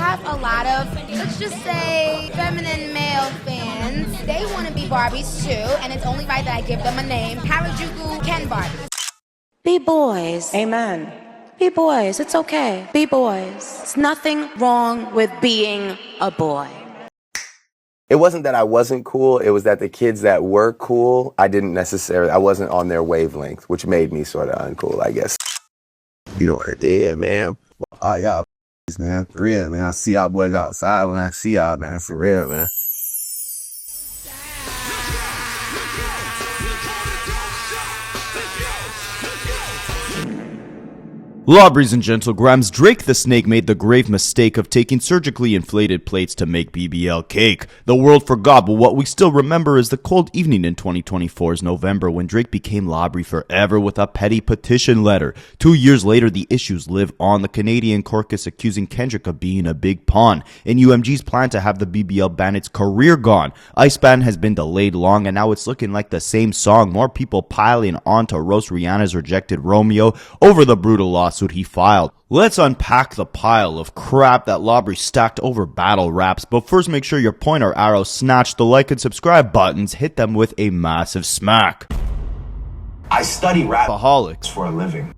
have a lot of, let's just say, feminine male fans. They want to be Barbies too, and it's only right that I give them a name. Harajuku Ken Barbies. Be boys. Amen. Be boys. It's okay. Be boys. It's nothing wrong with being a boy. It wasn't that I wasn't cool, it was that the kids that were cool, I wasn't on their wavelength, which made me sort of uncool, I guess. You know what I did, man? Oh, y'all, man, for real, man. I see y'all boys outside when I see y'all, man, for real, man. Lawbreeze and Gentlegrams, Drake the Snake made the grave mistake of taking surgically inflated plates to make BBL cake. The world forgot, but what we still remember is the cold evening in 2024's November when Drake became Lawbree forever with a petty petition letter. 2 years later, the issues live on. The Canadian caucus accusing Kendrick of being a big pawn. In UMG's plan to have the BBL ban its career gone. Iceban has been delayed long, and now it's looking like the same song. More people piling on to roast Rihanna's rejected Romeo over the brutal lawsuit he filed. Let's unpack the pile of crap that Lawbree stacked over battle raps, but first make sure your pointer arrows snatch the like and subscribe buttons, hit them with a massive smack. I study rapaholics for a living.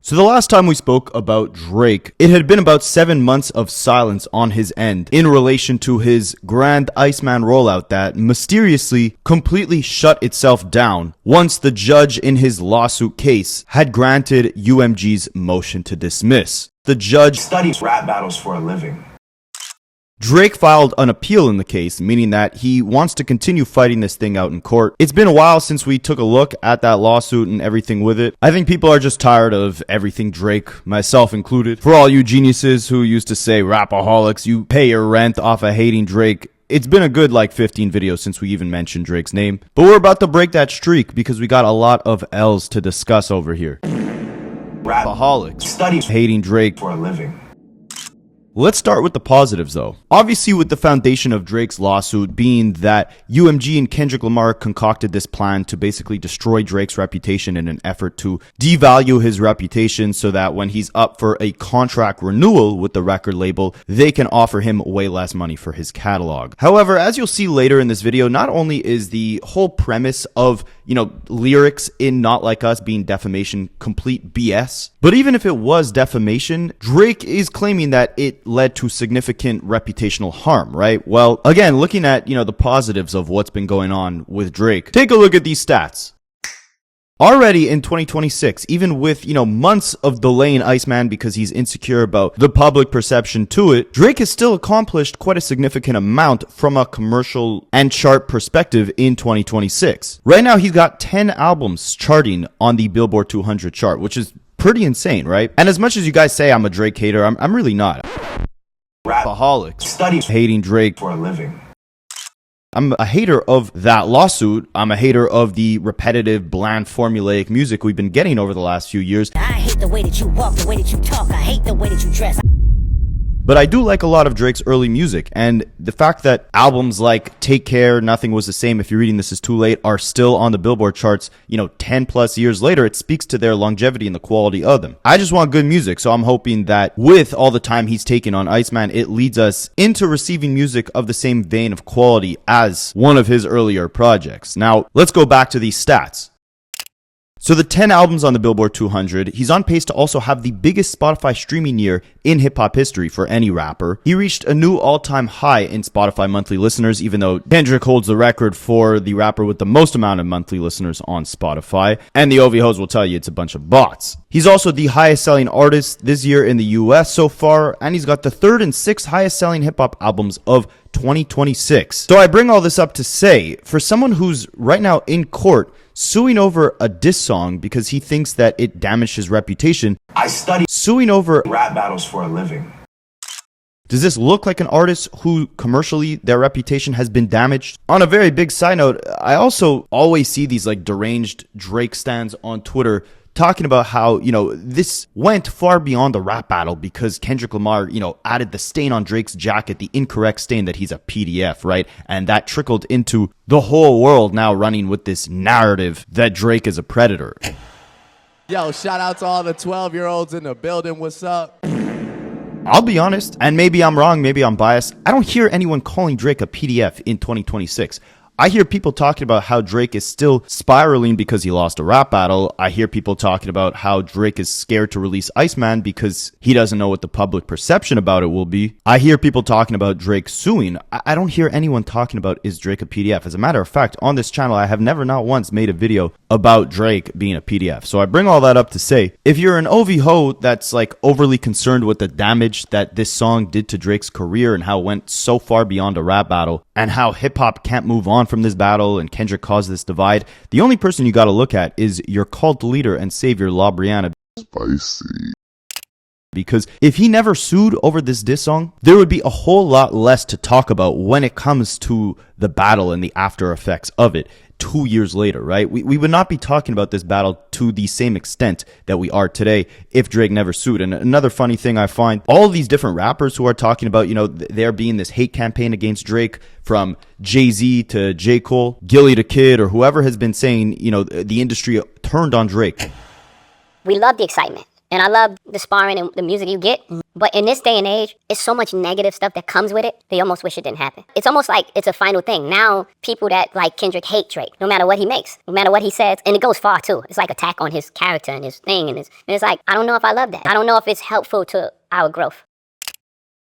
So the last time we spoke about Drake, it had been about 7 months of silence on his end in relation to his grand Iceman rollout that mysteriously completely shut itself down once the judge in his lawsuit case had granted UMG's motion to dismiss. The judge studies rap battles for a living. Drake filed an appeal in the case, meaning that he wants to continue fighting this thing out in court. It's been a while since we took a look at that lawsuit and everything with it. I think people are just tired of everything Drake, myself included. For all you geniuses who used to say rapaholics, you pay your rent off of hating Drake. It's been a good 15 videos since we even mentioned Drake's name. But we're about to break that streak because we got a lot of L's to discuss over here. Rapaholics, studies hating Drake for a living. Let's start with the positives though. Obviously with the foundation of Drake's lawsuit being that UMG and Kendrick Lamar concocted this plan to basically destroy Drake's reputation in an effort to devalue his reputation so that when he's up for a contract renewal with the record label, they can offer him way less money for his catalog. However, as you'll see later in this video, not only is the whole premise of, lyrics in Not Like Us being defamation complete BS, but even if it was defamation, Drake is claiming that it led to significant reputational harm, right? Well, again, looking at, the positives of what's been going on with Drake, take a look at these stats. Already in 2026, even with, months of delaying Iceman because he's insecure about the public perception to it, Drake has still accomplished quite a significant amount from a commercial and chart perspective in 2026. Right now, he's got 10 albums charting on the Billboard 200 chart, which is pretty insane, right? And as much as you guys say I'm a Drake hater, I'm really not. Rapaholics, studies hating Drake for a living. I'm a hater of that lawsuit. I'm a hater of the repetitive, bland, formulaic music we've been getting over the last few years. I hate the way that you walk, the way that you talk. I hate the way that you dress. But I do like a lot of Drake's early music, and the fact that albums like Take Care, Nothing Was the Same, If You're Reading This Is Too Late, are still on the Billboard charts, 10 plus years later, it speaks to their longevity and the quality of them. I just want good music, so I'm hoping that with all the time he's taken on Iceman, it leads us into receiving music of the same vein of quality as one of his earlier projects. Now, let's go back to these stats. So the 10 albums on the Billboard 200, he's on pace to also have the biggest Spotify streaming year in hip-hop history for any rapper. He reached a new all-time high in Spotify monthly listeners, even though Kendrick holds the record for the rapper with the most amount of monthly listeners on Spotify. And the OVHOs will tell you it's a bunch of bots. He's also the highest-selling artist this year in the US so far, and he's got the 3rd and 6th highest-selling hip-hop albums of 2026. So I bring all this up to say, for someone who's right now in court suing over a diss song because he thinks that it damaged his reputation, I study suing over rap battles for a living. Does this look like an artist who commercially their reputation has been damaged? On a very big side note, I also always see these deranged Drake stans on Twitter talking about how, this went far beyond the rap battle because Kendrick Lamar, added the stain on Drake's jacket, the incorrect stain that he's a PDF, right? And that trickled into the whole world now running with this narrative that Drake is a predator. Yo, shout out to all the 12-year-olds in the building. What's up? I'll be honest, and maybe I'm wrong, maybe I'm biased, I don't hear anyone calling Drake a PDF in 2026. I hear people talking about how Drake is still spiraling because he lost a rap battle. I hear people talking about how Drake is scared to release Iceman because he doesn't know what the public perception about it will be. I hear people talking about Drake suing. I don't hear anyone talking about, is Drake a PDF? As a matter of fact, on this channel, I have never not once made a video about Drake being a PDF. So I bring all that up to say, if you're an OV ho that's like overly concerned with the damage that this song did to Drake's career and how it went so far beyond a rap battle and how hip hop can't move on from this battle and Kendrick caused this divide, the only person you got to look at is your cult leader and savior, La Brianna. Spicy. Because if he never sued over this diss song, there would be a whole lot less to talk about when it comes to the battle and the after effects of it 2 years later, right? We would not be talking about this battle to the same extent that we are today if Drake never sued. And another funny thing I find, all these different rappers who are talking about, you know, there being this hate campaign against Drake, from Jay-Z to J. Cole, Gilly the Kid, or whoever has been saying, you know, the industry turned on Drake. We love the excitement. And I love the sparring and the music you get. But in this day and age, it's so much negative stuff that comes with it, they almost wish it didn't happen. It's almost like it's a final thing. Now, people that like Kendrick hate Drake, no matter what he makes, no matter what he says. And it goes far, too. It's like attack on his character and his thing. And it's like, I don't know if I love that. I don't know if it's helpful to our growth.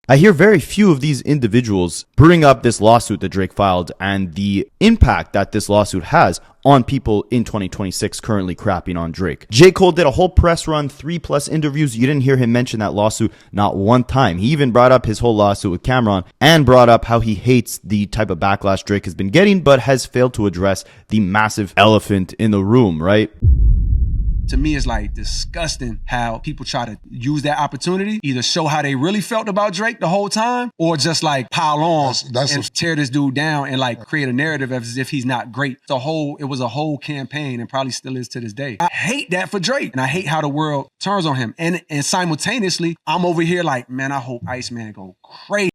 I hear very few of these individuals bring up this lawsuit that Drake filed and the impact that this lawsuit has on people in 2026 currently crapping on Drake. J. Cole did a whole press run, 3+ interviews. You didn't hear him mention that lawsuit not one time. He even brought up his whole lawsuit with Cameron and brought up how he hates the type of backlash Drake has been getting, but has failed to address the massive elephant in the room, right? To me, it's like disgusting how people try to use that opportunity, either show how they really felt about Drake the whole time, or just like pile on and tear this dude down and like create a narrative as if he's not great. It was a whole campaign and probably still is to this day. I hate that for Drake, and I hate how the world turns on him. And simultaneously, I'm over here like, man, I hope Iceman go crazy.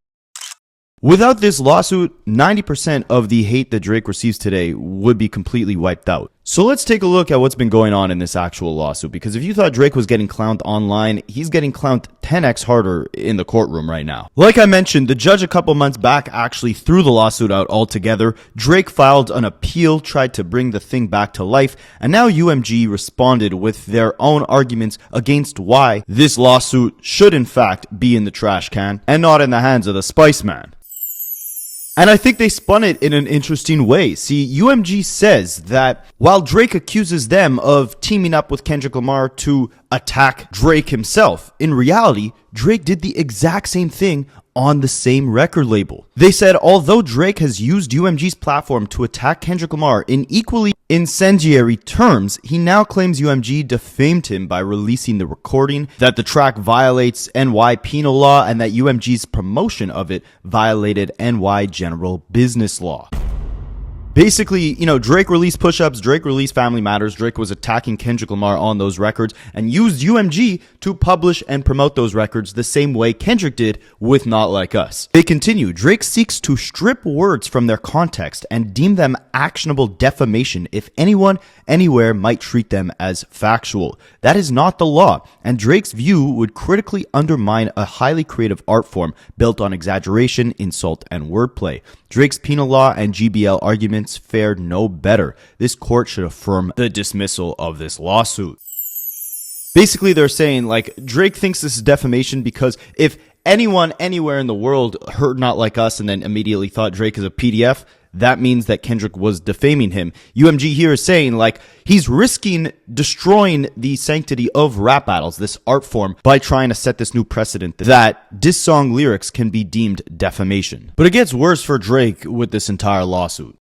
Without this lawsuit, 90% of the hate that Drake receives today would be completely wiped out. So let's take a look at what's been going on in this actual lawsuit, because if you thought Drake was getting clowned online, he's getting clowned 10x harder in the courtroom right now. Like I mentioned, the judge a couple months back actually threw the lawsuit out altogether. Drake filed an appeal, tried to bring the thing back to life, and now UMG responded with their own arguments against why this lawsuit should in fact be in the trash can and not in the hands of the Spice Man. And I think they spun it in an interesting way. See, UMG says that while Drake accuses them of teaming up with Kendrick Lamar to attack Drake himself, in reality, Drake did the exact same thing on the same record label. They said, although Drake has used UMG's platform to attack Kendrick Lamar in equally incendiary terms, he now claims UMG defamed him by releasing the recording, that the track violates NY penal law, and that UMG's promotion of it violated NY general business law. Basically, you know, Drake released Push-Ups, Drake released Family Matters, Drake was attacking Kendrick Lamar on those records and used UMG to publish and promote those records the same way Kendrick did with Not Like Us. They continue, Drake seeks to strip words from their context and deem them actionable defamation if anyone, anywhere might treat them as factual. That is not the law, and Drake's view would critically undermine a highly creative art form built on exaggeration, insult, and wordplay. Drake's penal law and GBL arguments fared no better. This court should affirm the dismissal of this lawsuit. Basically, they're saying, like, Drake thinks this is defamation because if anyone anywhere in the world heard Not Like Us and then immediately thought Drake is a PDF, that means that Kendrick was defaming him. UMG here is saying, like, he's risking destroying the sanctity of rap battles, this art form, by trying to set this new precedent that diss song lyrics can be deemed defamation. But it gets worse for Drake with this entire lawsuit.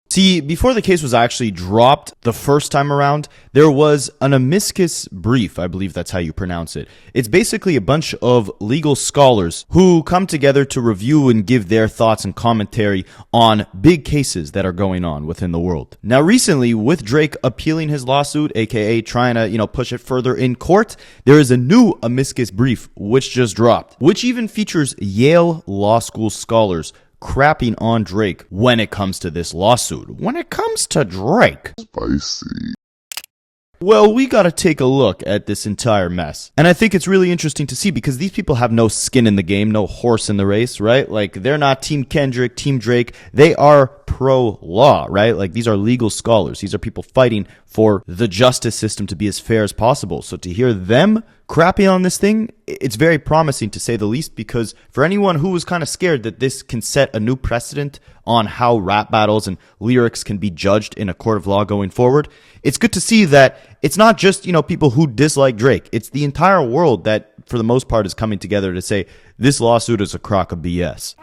See, before the case was actually dropped the first time around, there was an amicus brief, I believe that's how you pronounce it. It's basically a bunch of legal scholars who come together to review and give their thoughts and commentary on big cases that are going on within the world. Now, recently, with Drake appealing his lawsuit, aka trying to, push it further in court, there is a new amicus brief which just dropped, which even features Yale Law School scholars crapping on Drake when it comes to this lawsuit. When it comes to Drake. Spicy. Well, we gotta take a look at this entire mess. And I think it's really interesting to see because these people have no skin in the game, no horse in the race, right? Like, they're not Team Kendrick, Team Drake. They are pro-law, right? Like, these are legal scholars. These are people fighting for the justice system to be as fair as possible. So to hear them crapping on this thing, it's very promising to say the least, because for anyone who was kind of scared that this can set a new precedent on how rap battles and lyrics can be judged in a court of law going forward, it's good to see that it's not just, people who dislike Drake. It's the entire world that, for the most part, is coming together to say this lawsuit is a crock of BS.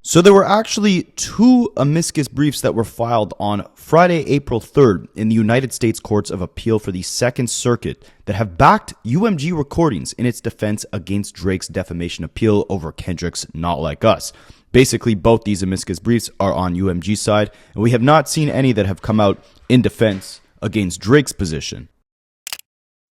So there were actually 2 amicus briefs that were filed on Friday, April 3rd in the United States Courts of Appeal for the Second Circuit that have backed UMG Recordings in its defense against Drake's defamation appeal over Kendrick's Not Like Us. Basically, both these amicus briefs are on UMG's side, and we have not seen any that have come out in defense against Drake's position.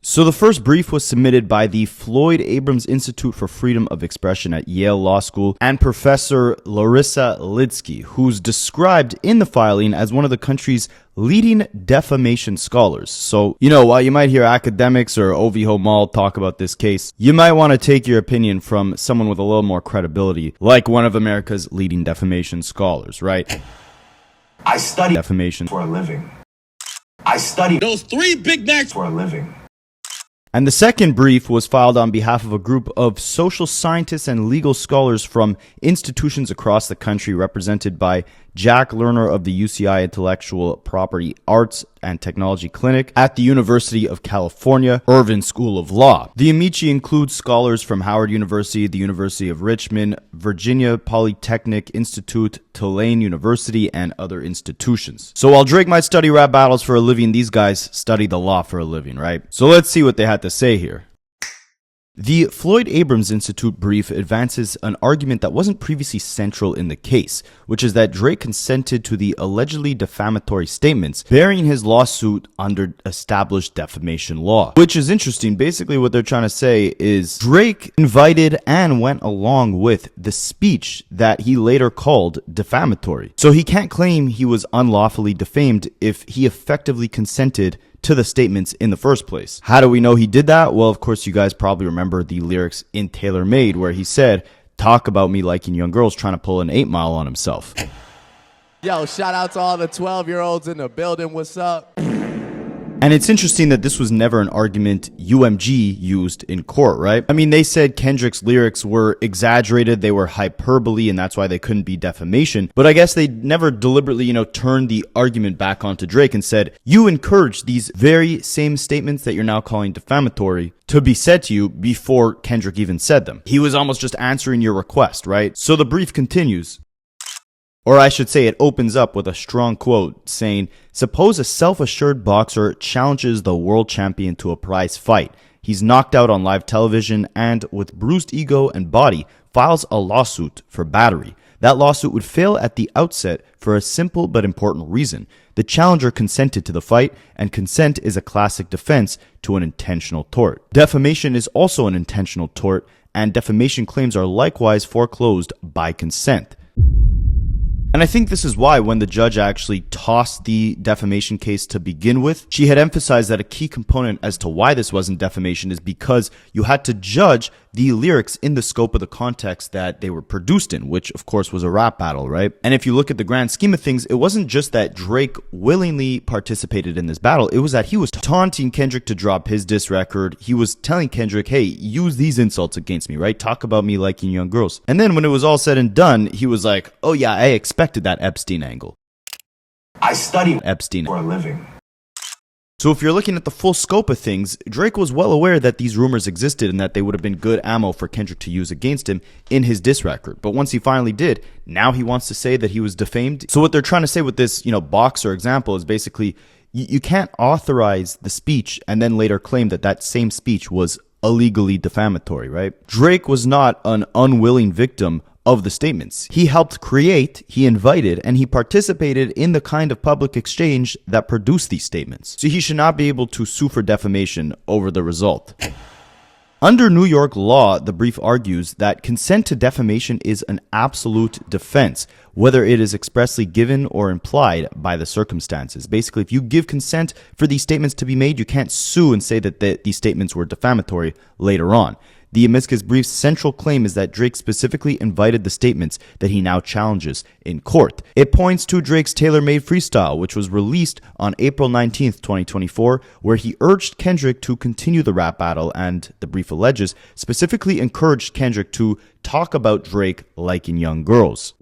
So the first brief was submitted by the Floyd Abrams Institute for Freedom of Expression at Yale Law School and Professor Larissa Lidsky, who's described in the filing as one of the country's leading defamation scholars. So, while you might hear Akademiks or Oviho Mall talk about this case, you might want to take your opinion from someone with a little more credibility, like one of America's leading defamation scholars, right? I study defamation for a living. I study those 3 Big Macs for a living. And the second brief was filed on behalf of a group of social scientists and legal scholars from institutions across the country, represented by Jack Lerner of the UCI Intellectual Property Arts and Technology Clinic at the University of California, Irvine School of Law. The amici include scholars from Howard University, the University of Richmond, Virginia Polytechnic Institute, Tulane University, and other institutions. So while Drake might study rap battles for a living, these guys study the law for a living, right? So let's see what they had to say here. The Floyd Abrams Institute brief advances an argument that wasn't previously central in the case, which is that Drake consented to the allegedly defamatory statements bearing his lawsuit under established defamation law. Which is interesting. Basically what they're trying to say is Drake invited and went along with the speech that he later called defamatory. So he can't claim he was unlawfully defamed if he effectively consented to the statements in the first place. How do we know he did that? Well, of course, you guys probably remember the lyrics in Tailor Made where he said, "Talk about me liking young girls," trying to pull an 8 Mile on himself. Yo, shout out to all the 12-year-olds in the building. What's up? And it's interesting that this was never an argument UMG used in court, right? I mean, they said Kendrick's lyrics were exaggerated, they were hyperbole, and that's why they couldn't be defamation. But I guess they never deliberately, turned the argument back onto Drake and said, you encouraged these very same statements that you're now calling defamatory to be said to you before Kendrick even said them. He was almost just answering your request, right? So the brief continues. Or I should say it opens up with a strong quote saying, suppose a self-assured boxer challenges the world champion to a prize fight. He's knocked out on live television and, with bruised ego and body, files a lawsuit for battery. That lawsuit would fail at the outset for a simple but important reason. The challenger consented to the fight, and consent is a classic defense to an intentional tort. Defamation is also an intentional tort, and defamation claims are likewise foreclosed by consent. And I think this is why when the judge actually tossed the defamation case to begin with, she had emphasized that a key component as to why this wasn't defamation is because you had to judge the lyrics in the scope of the context that they were produced in, which of course was a rap battle, right? And if you look at the grand scheme of things, it wasn't just that Drake willingly participated in this battle, it was that he was taunting Kendrick to drop his diss record. He was telling Kendrick, hey, use these insults against me, right? Talk about me liking young girls. And then when it was all said and done, he was like, oh yeah, I expected that Epstein angle. I study Epstein for a living. So if you're looking at the full scope of things, Drake was well aware that these rumors existed and that they would have been good ammo for Kendrick to use against him in his diss record. But once he finally did, now he wants to say that he was defamed. So what they're trying to say with this, boxer example is basically you can't authorize the speech and then later claim that that same speech was illegally defamatory, right? Drake was not an unwilling victim of the statements. He helped create, he invited, and he participated in the kind of public exchange that produced these statements. So he should not be able to sue for defamation over the result. Under New York law, the brief argues that consent to defamation is an absolute defense, whether it is expressly given or implied by the circumstances. Basically, if you give consent for these statements to be made, you can't sue and say that these statements were defamatory later on. The Akademiks brief's central claim is that Drake specifically invited the statements that he now challenges in court. It points to Drake's tailor-made freestyle, which was released on April 19th, 2024, where he urged Kendrick to continue the rap battle and, the brief alleges, specifically encouraged Kendrick to talk about Drake liking young girls.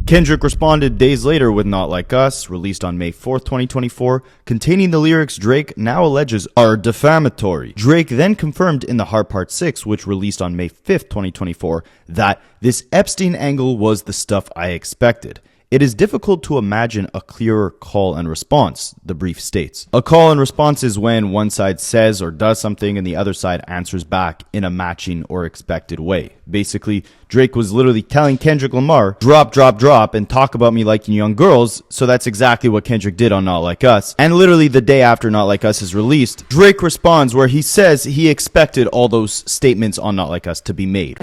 Kendrick responded days later with Not Like Us, released on May 4th, 2024, containing the lyrics Drake now alleges are defamatory. Drake then confirmed in The Hard Part 6, which released on May 5th, 2024, that this Epstein angle was the stuff I expected. It is difficult to imagine a clearer call and response, the brief states. A call and response is when one side says or does something and the other side answers back in a matching or expected way. Basically, Drake was literally telling Kendrick Lamar, drop, drop, drop, and talk about me liking young girls, so that's exactly what Kendrick did on Not Like Us. And literally the day after Not Like Us is released, Drake responds where he says he expected all those statements on Not Like Us to be made.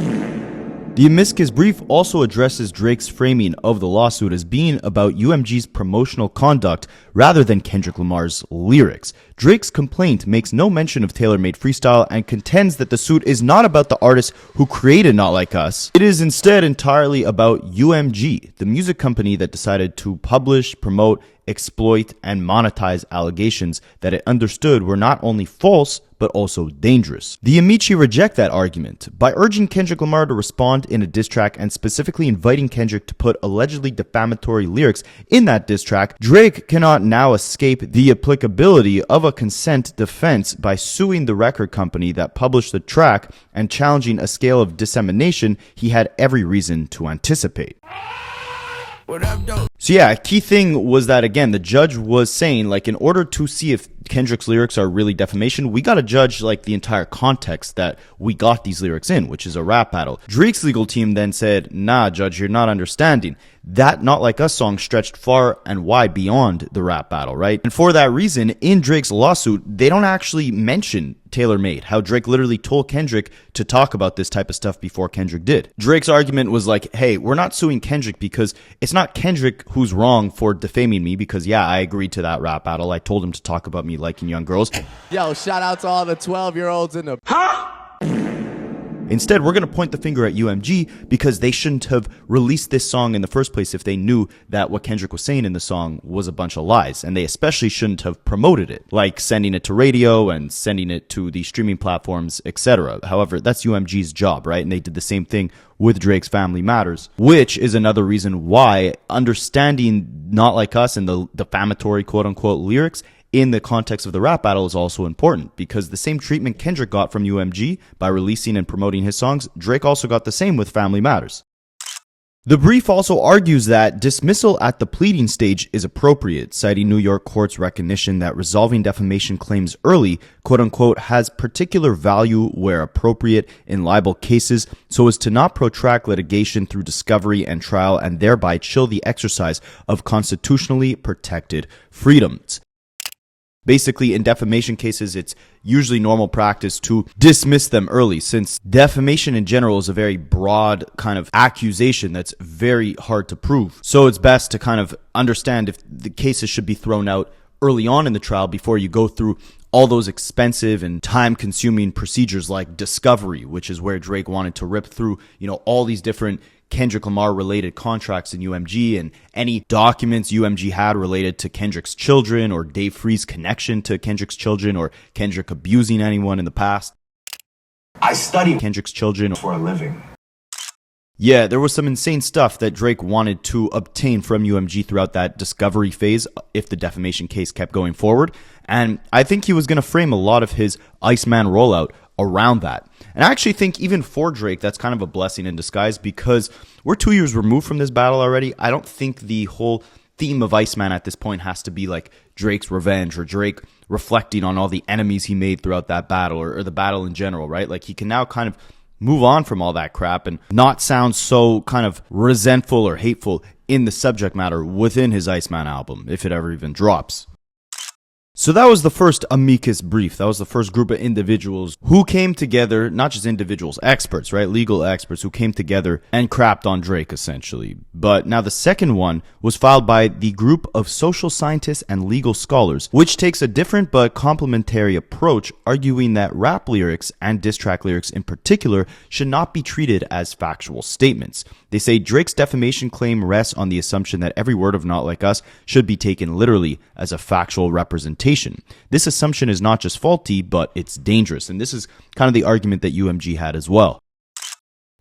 The Akademiks brief also addresses Drake's framing of the lawsuit as being about UMG's promotional conduct rather than Kendrick Lamar's lyrics. Drake's complaint makes no mention of tailor-made freestyle and contends that the suit is not about the artist who created Not Like Us. It is instead entirely about UMG, the music company that decided to publish, promote, exploit, and monetize allegations that it understood were not only false, but also dangerous. The Akademiks reject that argument by urging Kendrick Lamar to respond in a diss track and specifically inviting Kendrick to put allegedly defamatory lyrics in that diss track. Drake cannot now escape the applicability of a consent defense by suing the record company that published the track and challenging a scale of dissemination he had every reason to anticipate. So yeah, a key thing was that, again, the judge was saying, like, in order to see if Kendrick's lyrics are really defamation, we gotta judge, like, the entire context that we got these lyrics in, which is a rap battle. Drake's legal team then said, nah, judge, you're not understanding. That Not Like Us song stretched far and wide beyond the rap battle, right? And for that reason, in Drake's lawsuit, they don't actually mention tailor-made, how Drake literally told Kendrick to talk about this type of stuff before Kendrick did. Drake's argument was like, hey, we're not suing Kendrick because it's not Kendrick who's wrong for defaming me because, yeah, I agreed to that rap battle. I told him to talk about me liking young girls. Yo, shout out to all the 12-year-olds in the... Instead, we're going to point the finger at UMG because they shouldn't have released this song in the first place if they knew that what Kendrick was saying in the song was a bunch of lies. And they especially shouldn't have promoted it, like sending it to radio and sending it to the streaming platforms, etc. However, that's UMG's job, right? And they did the same thing with Drake's Family Matters, which is another reason why understanding Not Like Us and the defamatory quote-unquote lyrics in the context of the rap battle is also important, because the same treatment Kendrick got from UMG by releasing and promoting his songs, Drake also got the same with Family Matters. The brief also argues that dismissal at the pleading stage is appropriate, citing New York courts' recognition that resolving defamation claims early, quote-unquote, has particular value where appropriate in libel cases so as to not protract litigation through discovery and trial and thereby chill the exercise of constitutionally protected freedoms. Basically, in defamation cases, it's usually normal practice to dismiss them early, since defamation in general is a very broad kind of accusation that's very hard to prove. So it's best to kind of understand if the cases should be thrown out early on in the trial before you go through all those expensive and time-consuming procedures like discovery, which is where Drake wanted to rip through, all these different Kendrick Lamar related contracts in UMG and any documents UMG had related to Kendrick's children or Dave Free's connection to Kendrick's children or Kendrick abusing anyone in the past. I study Kendrick's children for a living. Yeah, there was some insane stuff that Drake wanted to obtain from UMG throughout that discovery phase if the defamation case kept going forward. And I think he was going to frame a lot of his Iceman rollout around that. And I actually think even for Drake, that's kind of a blessing in disguise because we're 2 years removed from this battle already. I don't think the whole theme of Iceman at this point has to be like Drake's revenge or Drake reflecting on all the enemies he made throughout that battle or the battle in general, right? Like he can now kind of move on from all that crap and not sound so kind of resentful or hateful in the subject matter within his Iceman album, if it ever even drops. So that was the first amicus brief. That was the first group of individuals who came together, not just individuals, experts, right? Legal experts who came together and crapped on Drake, essentially. But now the second one was filed by the group of social scientists and legal scholars, which takes a different but complementary approach, arguing that rap lyrics and diss track lyrics in particular should not be treated as factual statements. They say Drake's defamation claim rests on the assumption that every word of Not Like Us should be taken literally as a factual representation. This assumption is not just faulty, but it's dangerous. And this is kind of the argument that UMG had as well.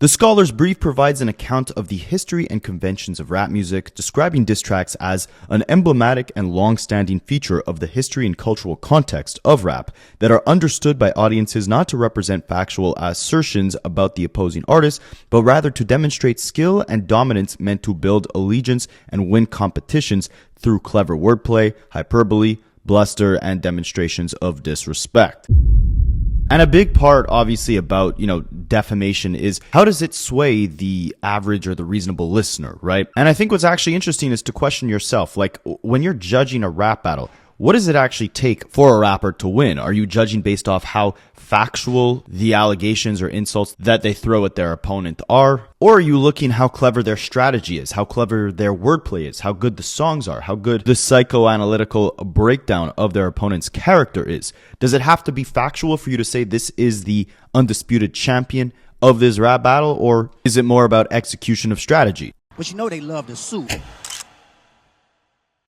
The scholar's brief provides an account of the history and conventions of rap music, describing diss tracks as an emblematic and long-standing feature of the history and cultural context of rap that are understood by audiences not to represent factual assertions about the opposing artist, but rather to demonstrate skill and dominance meant to build allegiance and win competitions through clever wordplay, hyperbole, bluster, and demonstrations of disrespect. And a big part, obviously, about, defamation is how does it sway the average or the reasonable listener, right? And I think what's actually interesting is to question yourself, like when you're judging a rap battle, what does it actually take for a rapper to win? Are you judging based off how factual the allegations or insults that they throw at their opponent are? Or are you looking how clever their strategy is, how clever their wordplay is, how good the songs are, how good the psychoanalytical breakdown of their opponent's character is? Does it have to be factual for you to say this is the undisputed champion of this rap battle? Or is it more about execution of strategy? But they love to sue.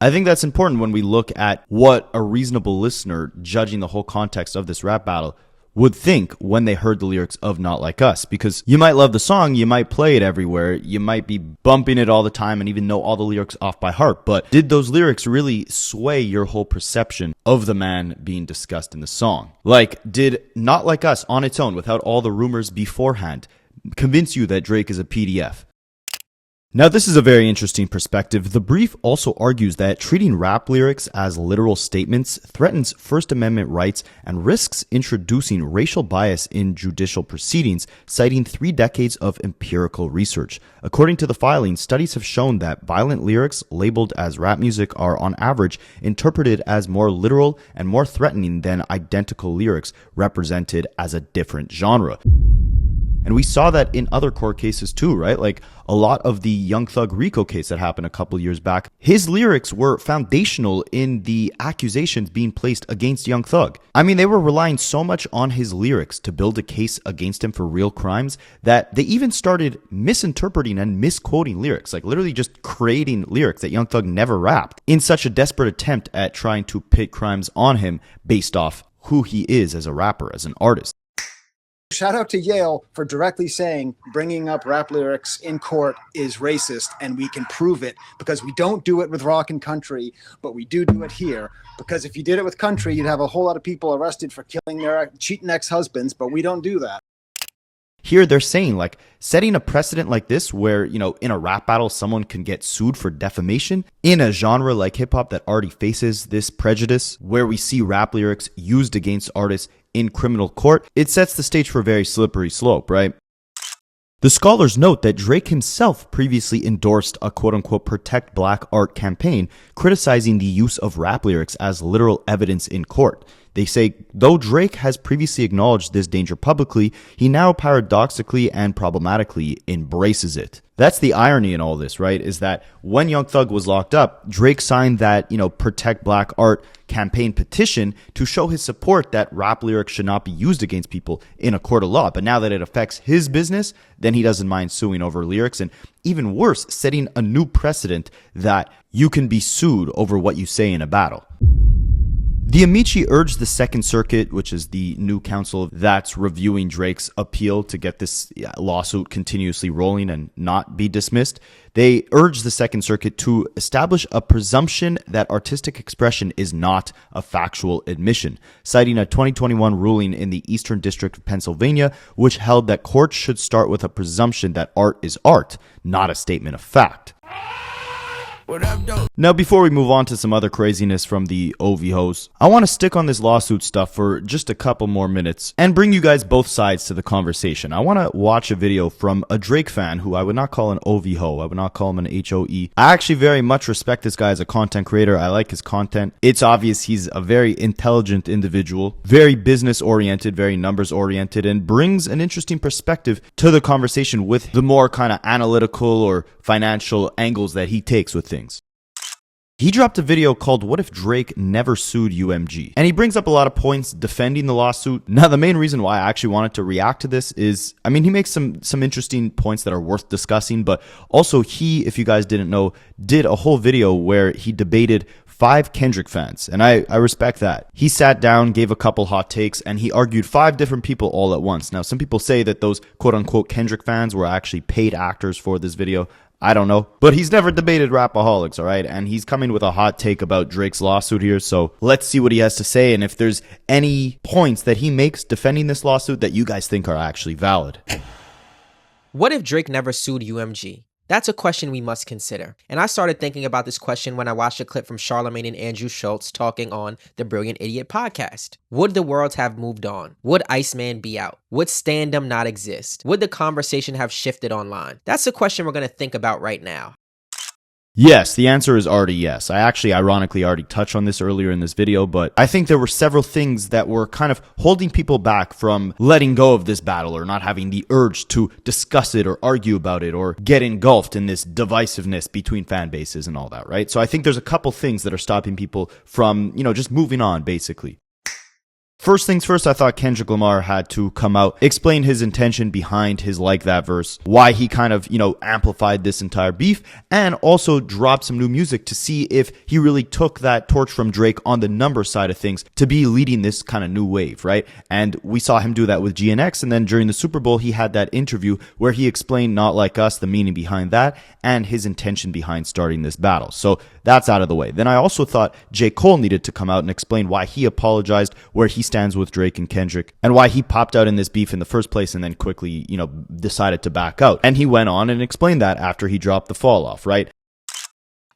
I think that's important when we look at what a reasonable listener judging the whole context of this rap battle would think when they heard the lyrics of Not Like Us. Because you might love the song, you might play it everywhere, you might be bumping it all the time and even know all the lyrics off by heart. But did those lyrics really sway your whole perception of the man being discussed in the song? Like, did Not Like Us on its own, without all the rumors beforehand, convince you that Drake is a PDF? Now, this is a very interesting perspective. The brief also argues that treating rap lyrics as literal statements threatens First Amendment rights and risks introducing racial bias in judicial proceedings, citing 3 decades of empirical research. According to the filing, studies have shown that violent lyrics labeled as rap music are on average interpreted as more literal and more threatening than identical lyrics represented as a different genre. And we saw that in other court cases too, right? Like a lot of the Young Thug RICO case that happened a couple years back, his lyrics were foundational in the accusations being placed against Young Thug. I mean, they were relying so much on his lyrics to build a case against him for real crimes that they even started misinterpreting and misquoting lyrics, like literally just creating lyrics that Young Thug never rapped in such a desperate attempt at trying to pit crimes on him based off who he is as a rapper, as an artist. Shout out to Yale for directly saying bringing up rap lyrics in court is racist, and we can prove it because we don't do it with rock and country, but we do it here. Because if you did it with country, you'd have a whole lot of people arrested for killing their cheating ex-husbands, but we don't do that. Here they're saying, like, setting a precedent like this where, in a rap battle, someone can get sued for defamation in a genre like hip hop that already faces this prejudice, where we see rap lyrics used against artists in criminal court, it sets the stage for a very slippery slope, right? The scholars note that Drake himself previously endorsed a quote-unquote Protect Black Art campaign, criticizing the use of rap lyrics as literal evidence in court. They say, though Drake has previously acknowledged this danger publicly, he now paradoxically and problematically embraces it. That's the irony in all this, right? Is that when Young Thug was locked up, Drake signed that, Protect Black Art campaign petition to show his support that rap lyrics should not be used against people in a court of law. But now that it affects his business, then he doesn't mind suing over lyrics, and even worse, setting a new precedent that you can be sued over what you say in a battle. The Amici urged the Second Circuit, which is the new council that's reviewing Drake's appeal to get this lawsuit continuously rolling and not be dismissed. They urged the Second Circuit to establish a presumption that artistic expression is not a factual admission, citing a 2021 ruling in the Eastern District of Pennsylvania, which held that courts should start with a presumption that art is art, not a statement of fact. Now, before we move on to some other craziness from the OV hosts, I want to stick on this lawsuit stuff for just a couple more minutes and bring you guys both sides to the conversation. I want to watch a video from a Drake fan who I would not call an OV ho. I would not call him an HOE. I actually very much respect this guy as a content creator. I like his content. It's obvious he's a very intelligent individual, very business oriented, very numbers oriented, and brings an interesting perspective to the conversation with the more kind of analytical or financial angles that he takes with things. He dropped a video called What If Drake Never Sued UMG? And he brings up a lot of points defending the lawsuit. Now, the main reason why I actually wanted to react to this is, I mean, he makes some interesting points that are worth discussing, but also he, if you guys didn't know, did a whole video where he debated 5 Kendrick fans, and I respect that. He sat down, gave a couple hot takes, and he argued 5 different people all at once. Now, some people say that those quote-unquote Kendrick fans were actually paid actors for this video. I don't know. But he's never debated Rapaholics, all right? And he's coming with a hot take about Drake's lawsuit here, so let's see what he has to say and if there's any points that he makes defending this lawsuit that you guys think are actually valid. What if Drake never sued UMG? That's a question we must consider. And I started thinking about this question when I watched a clip from Charlamagne and Andrew Schultz talking on the Brilliant Idiot podcast. Would the world have moved on? Would Iceman be out? Would Standum not exist? Would the conversation have shifted online? That's the question we're going to think about right now. Yes, the answer is already yes. I actually ironically already touched on this earlier in this video, but I think there were several things that were kind of holding people back from letting go of this battle or not having the urge to discuss it or argue about it or get engulfed in this divisiveness between fan bases and all that, right? So I think there's a couple things that are stopping people from, just moving on, basically. First things first, I thought Kendrick Lamar had to come out, explain his intention behind his Like That verse, why he kind of, amplified this entire beef, and also drop some new music to see if he really took that torch from Drake on the number side of things to be leading this kind of new wave, right? And we saw him do that with GNX, and then during the Super Bowl, he had that interview where he explained Not Like Us, the meaning behind that, and his intention behind starting this battle. So that's out of the way. Then I also thought J. Cole needed to come out and explain why he apologized, where he stands with Drake and Kendrick, and why he popped out in this beef in the first place and then quickly, decided to back out. And he went on and explained that after he dropped the fall off, right?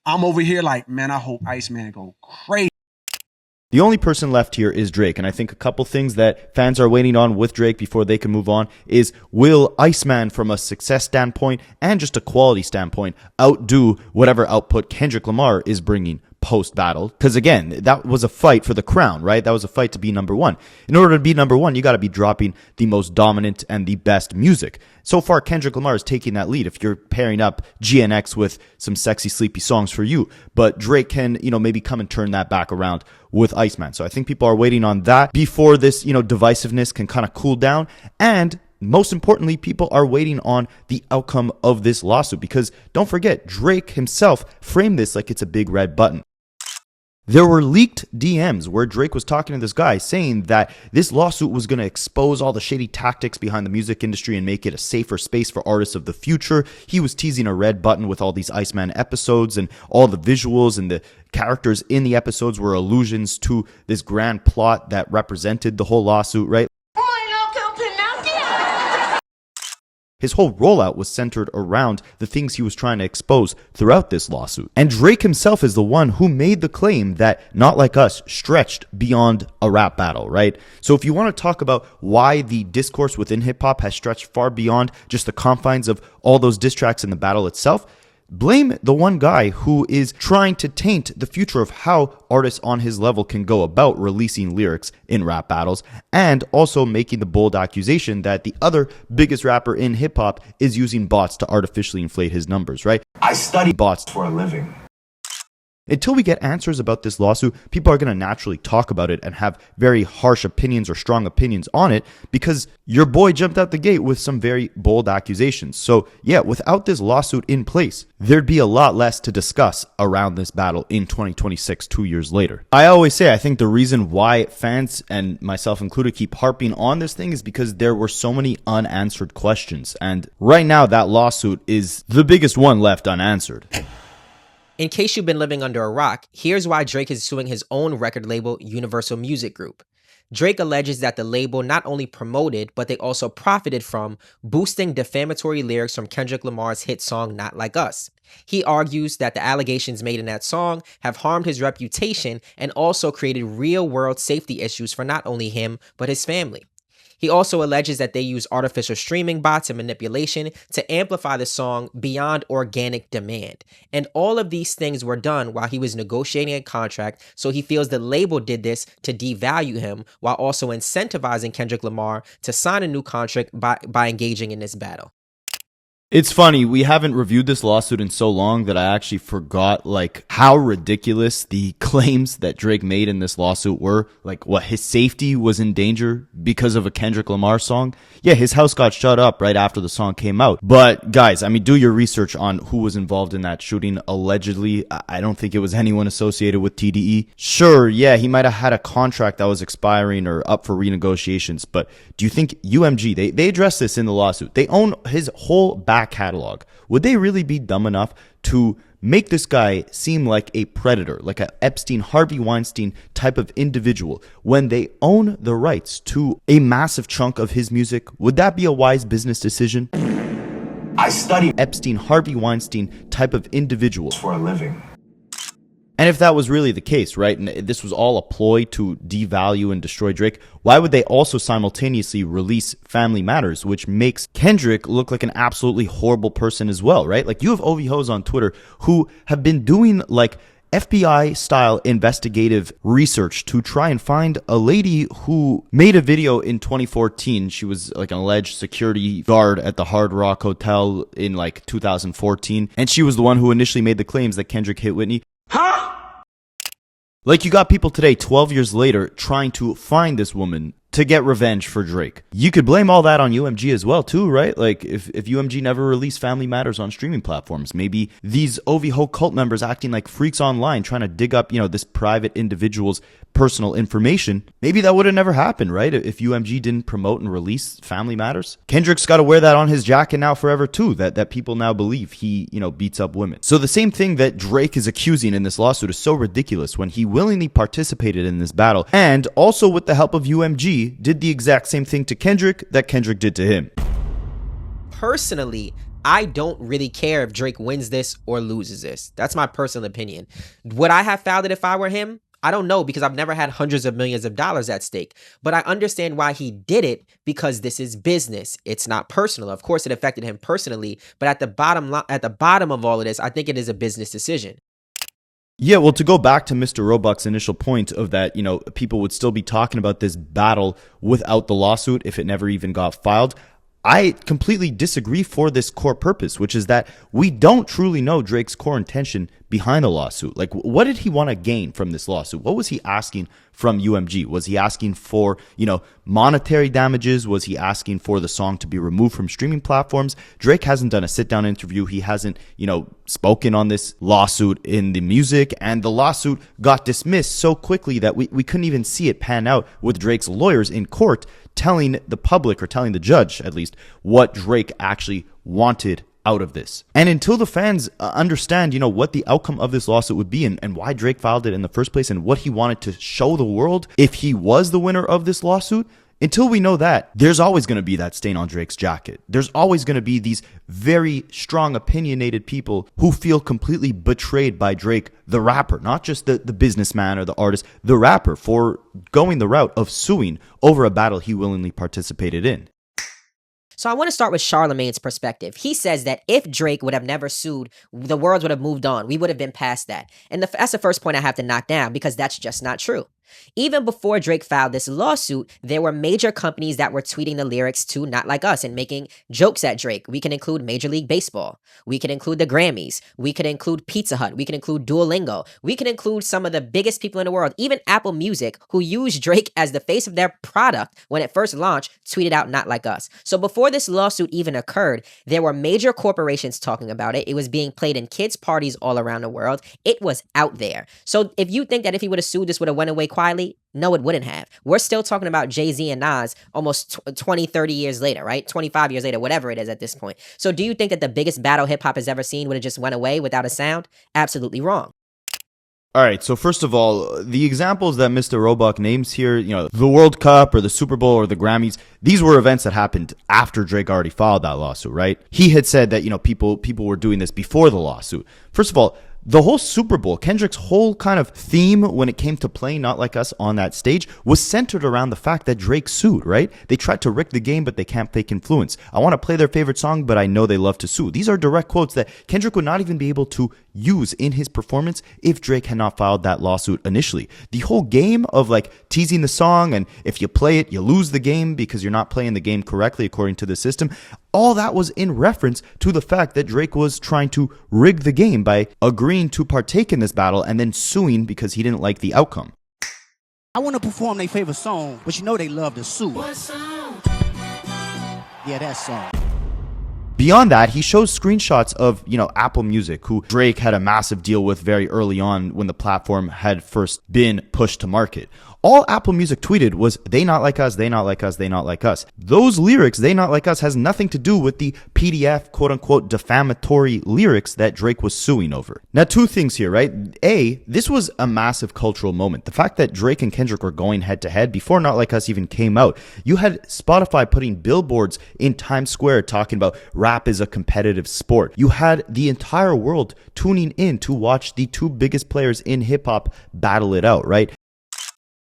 I'm over here like, man, I hope Iceman go crazy. The only person left here is Drake, and I think a couple things that fans are waiting on with Drake before they can move on is, will Iceman, from a success standpoint and just a quality standpoint, outdo whatever output Kendrick Lamar is bringing post-battle? Because again, that was a fight for the crown, right? That was a fight to be number one. In order to be number one, you got to be dropping the most dominant and the best music. So far, Kendrick Lamar is taking that lead if you're pairing up GNX with some sexy, sleepy songs for you. But Drake can, maybe come and turn that back around with Iceman. So I think people are waiting on that before this, divisiveness can kind of cool down. And most importantly, people are waiting on the outcome of this lawsuit, because don't forget, Drake himself framed this like it's a big red button. There were leaked DMs where Drake was talking to this guy saying that this lawsuit was going to expose all the shady tactics behind the music industry and make it a safer space for artists of the future. He was teasing a red button with all these Iceman episodes, and all the visuals and the characters in the episodes were allusions to this grand plot that represented the whole lawsuit, right? His whole rollout was centered around the things he was trying to expose throughout this lawsuit. And Drake himself is the one who made the claim that Not Like Us stretched beyond a rap battle, right? So if you want to talk about why the discourse within hip-hop has stretched far beyond just the confines of all those diss tracks in the battle itself, blame the one guy who is trying to taint the future of how artists on his level can go about releasing lyrics in rap battles, and also making the bold accusation that the other biggest rapper in hip-hop is using bots to artificially inflate his numbers, right? I study bots for a living. Until we get answers about this lawsuit, people are going to naturally talk about it and have very harsh opinions or strong opinions on it, because your boy jumped out the gate with some very bold accusations. So yeah, without this lawsuit in place, there'd be a lot less to discuss around this battle in 2026, 2 years later. I always say, I think the reason why fans, and myself included, keep harping on this thing is because there were so many unanswered questions. And right now, that lawsuit is the biggest one left unanswered. In case you've been living under a rock, here's why Drake is suing his own record label, Universal Music Group. Drake alleges that the label not only promoted, but they also profited from boosting defamatory lyrics from Kendrick Lamar's hit song Not Like Us. He argues that the allegations made in that song have harmed his reputation and also created real-world safety issues for not only him, but his family. He also alleges that they use artificial streaming bots and manipulation to amplify the song beyond organic demand. And all of these things were done while he was negotiating a contract, so he feels the label did this to devalue him while also incentivizing Kendrick Lamar to sign a new contract by engaging in this battle. It's funny, we haven't reviewed this lawsuit in so long that I actually forgot like how ridiculous the claims that Drake made in this lawsuit were. Like what, his safety was in danger because of a Kendrick Lamar song? Yeah, his house got shut up right after the song came out. But guys, I mean, do your research on who was involved in that shooting. Allegedly, I don't think it was anyone associated with TDE. Sure, yeah, he might have had a contract that was expiring or up for renegotiations, but do you think UMG, they addressed this in the lawsuit, they own his whole back catalog. Would they really be dumb enough to make this guy seem like a predator, like a Epstein, Harvey Weinstein type of individual when they own the rights to a massive chunk of his music? Would that be a wise business decision? I study Epstein, Harvey Weinstein type of individuals for a living. And if that was really the case, right, and this was all a ploy to devalue and destroy Drake, why would they also simultaneously release Family Matters, which makes Kendrick look like an absolutely horrible person as well, right? Like, you have OVHOs on Twitter who have been doing, like, FBI-style investigative research to try and find a lady who made a video in 2014. She was like an alleged security guard at the Hard Rock Hotel in like 2014, and she was the one who initially made the claims that Kendrick hit Whitney. Like, you got people today, 12 years later, trying to find this woman to get revenge for Drake. You could blame all that on UMG as well, too, right? Like, if UMG never released Family Matters on streaming platforms, maybe these OVHO cult members acting like freaks online, trying to dig up, this private individual's personal information, maybe that would have never happened, right? If UMG didn't promote and release Family Matters. Kendrick's got to wear that on his jacket now forever, too, that people now believe he, beats up women. So the same thing that Drake is accusing in this lawsuit is so ridiculous when he willingly participated in this battle, and also with the help of UMG, did the exact same thing to Kendrick that Kendrick did to him. Personally, I don't really care if Drake wins this or loses this. That's my personal opinion. Would I have filed it if I were him? I don't know, because I've never had hundreds of millions of dollars at stake. But I understand why he did it, because this is business. It's not personal. Of course, it affected him personally, but at the bottom of all of this, I think it is a business decision. Yeah, well, to go back to Mr. Roebuck's initial point of that, people would still be talking about this battle without the lawsuit if it never even got filed. I completely disagree for this core purpose, which is that we don't truly know Drake's core intention behind the lawsuit. Like, what did he want to gain from this lawsuit? What was he asking from UMG? Was he asking for, monetary damages? Was he asking for the song to be removed from streaming platforms? Drake hasn't done a sit-down interview. He hasn't, spoken on this lawsuit in the music, and the lawsuit got dismissed so quickly that we couldn't even see it pan out with Drake's lawyers in court telling the public, or telling the judge at least, what Drake actually wanted out of this. And until the fans understand, what the outcome of this lawsuit would be, and why Drake filed it in the first place, and what he wanted to show the world if he was the winner of this lawsuit, until we know that, there's always going to be that stain on Drake's jacket. There's always going to be these very strong, opinionated people who feel completely betrayed by Drake, the rapper, not just the businessman or the artist, the rapper, for going the route of suing over a battle he willingly participated in. So I want to start with Charlemagne's perspective. He says that if Drake would have never sued, the world would have moved on. We would have been past that. And that's the first point I have to knock down, because that's just not true. Even before Drake filed this lawsuit, there were major companies that were tweeting the lyrics to Not Like Us and making jokes at Drake. We can include Major League Baseball. We can include the Grammys. We could include Pizza Hut. We can include Duolingo. We can include some of the biggest people in the world, even Apple Music, who used Drake as the face of their product when it first launched, tweeted out Not Like Us. So before this lawsuit even occurred, there were major corporations talking about it. It was being played in kids' parties all around the world. It was out there. So if you think that if he would have sued, this would have went away quietly, no, it wouldn't have. We're still talking about Jay-Z and Nas almost 20, 30 years later, right? 25 years later, whatever it is at this point. So do you think that the biggest battle hip-hop has ever seen would have just went away without a sound? Absolutely wrong. All right, so first of all, the examples that Mr. Roebuck names here, the World Cup or the Super Bowl or the Grammys, these were events that happened after Drake already filed that lawsuit, right? He had said that, people were doing this before the lawsuit. First of all, the whole Super Bowl, Kendrick's whole kind of theme when it came to playing Not Like Us on that stage was centered around the fact that Drake sued, right? They tried to rig the game, but they can't fake influence. I want to play their favorite song, but I know they love to sue. These are direct quotes that Kendrick would not even be able to use in his performance if Drake had not filed that lawsuit initially. The whole game of teasing the song, and if you play it, you lose the game because you're not playing the game correctly according to the system. All that was in reference to the fact that Drake was trying to rig the game by agreeing to partake in this battle and then suing because he didn't like the outcome. I want to perform their favorite song, but they love to sue. What song? Yeah, that song. Beyond that, he shows screenshots of, Apple Music, who Drake had a massive deal with very early on when the platform had first been pushed to market. All Apple Music tweeted was, they not like us, they not like us, they not like us. Those lyrics, they not like us, has nothing to do with the PDF, quote-unquote, defamatory lyrics that Drake was suing over. Now, two things here, right? A, this was a massive cultural moment. The fact that Drake and Kendrick were going head-to-head before Not Like Us even came out. You had Spotify putting billboards in Times Square talking about rap is a competitive sport. You had the entire world tuning in to watch the two biggest players in hip-hop battle it out, right?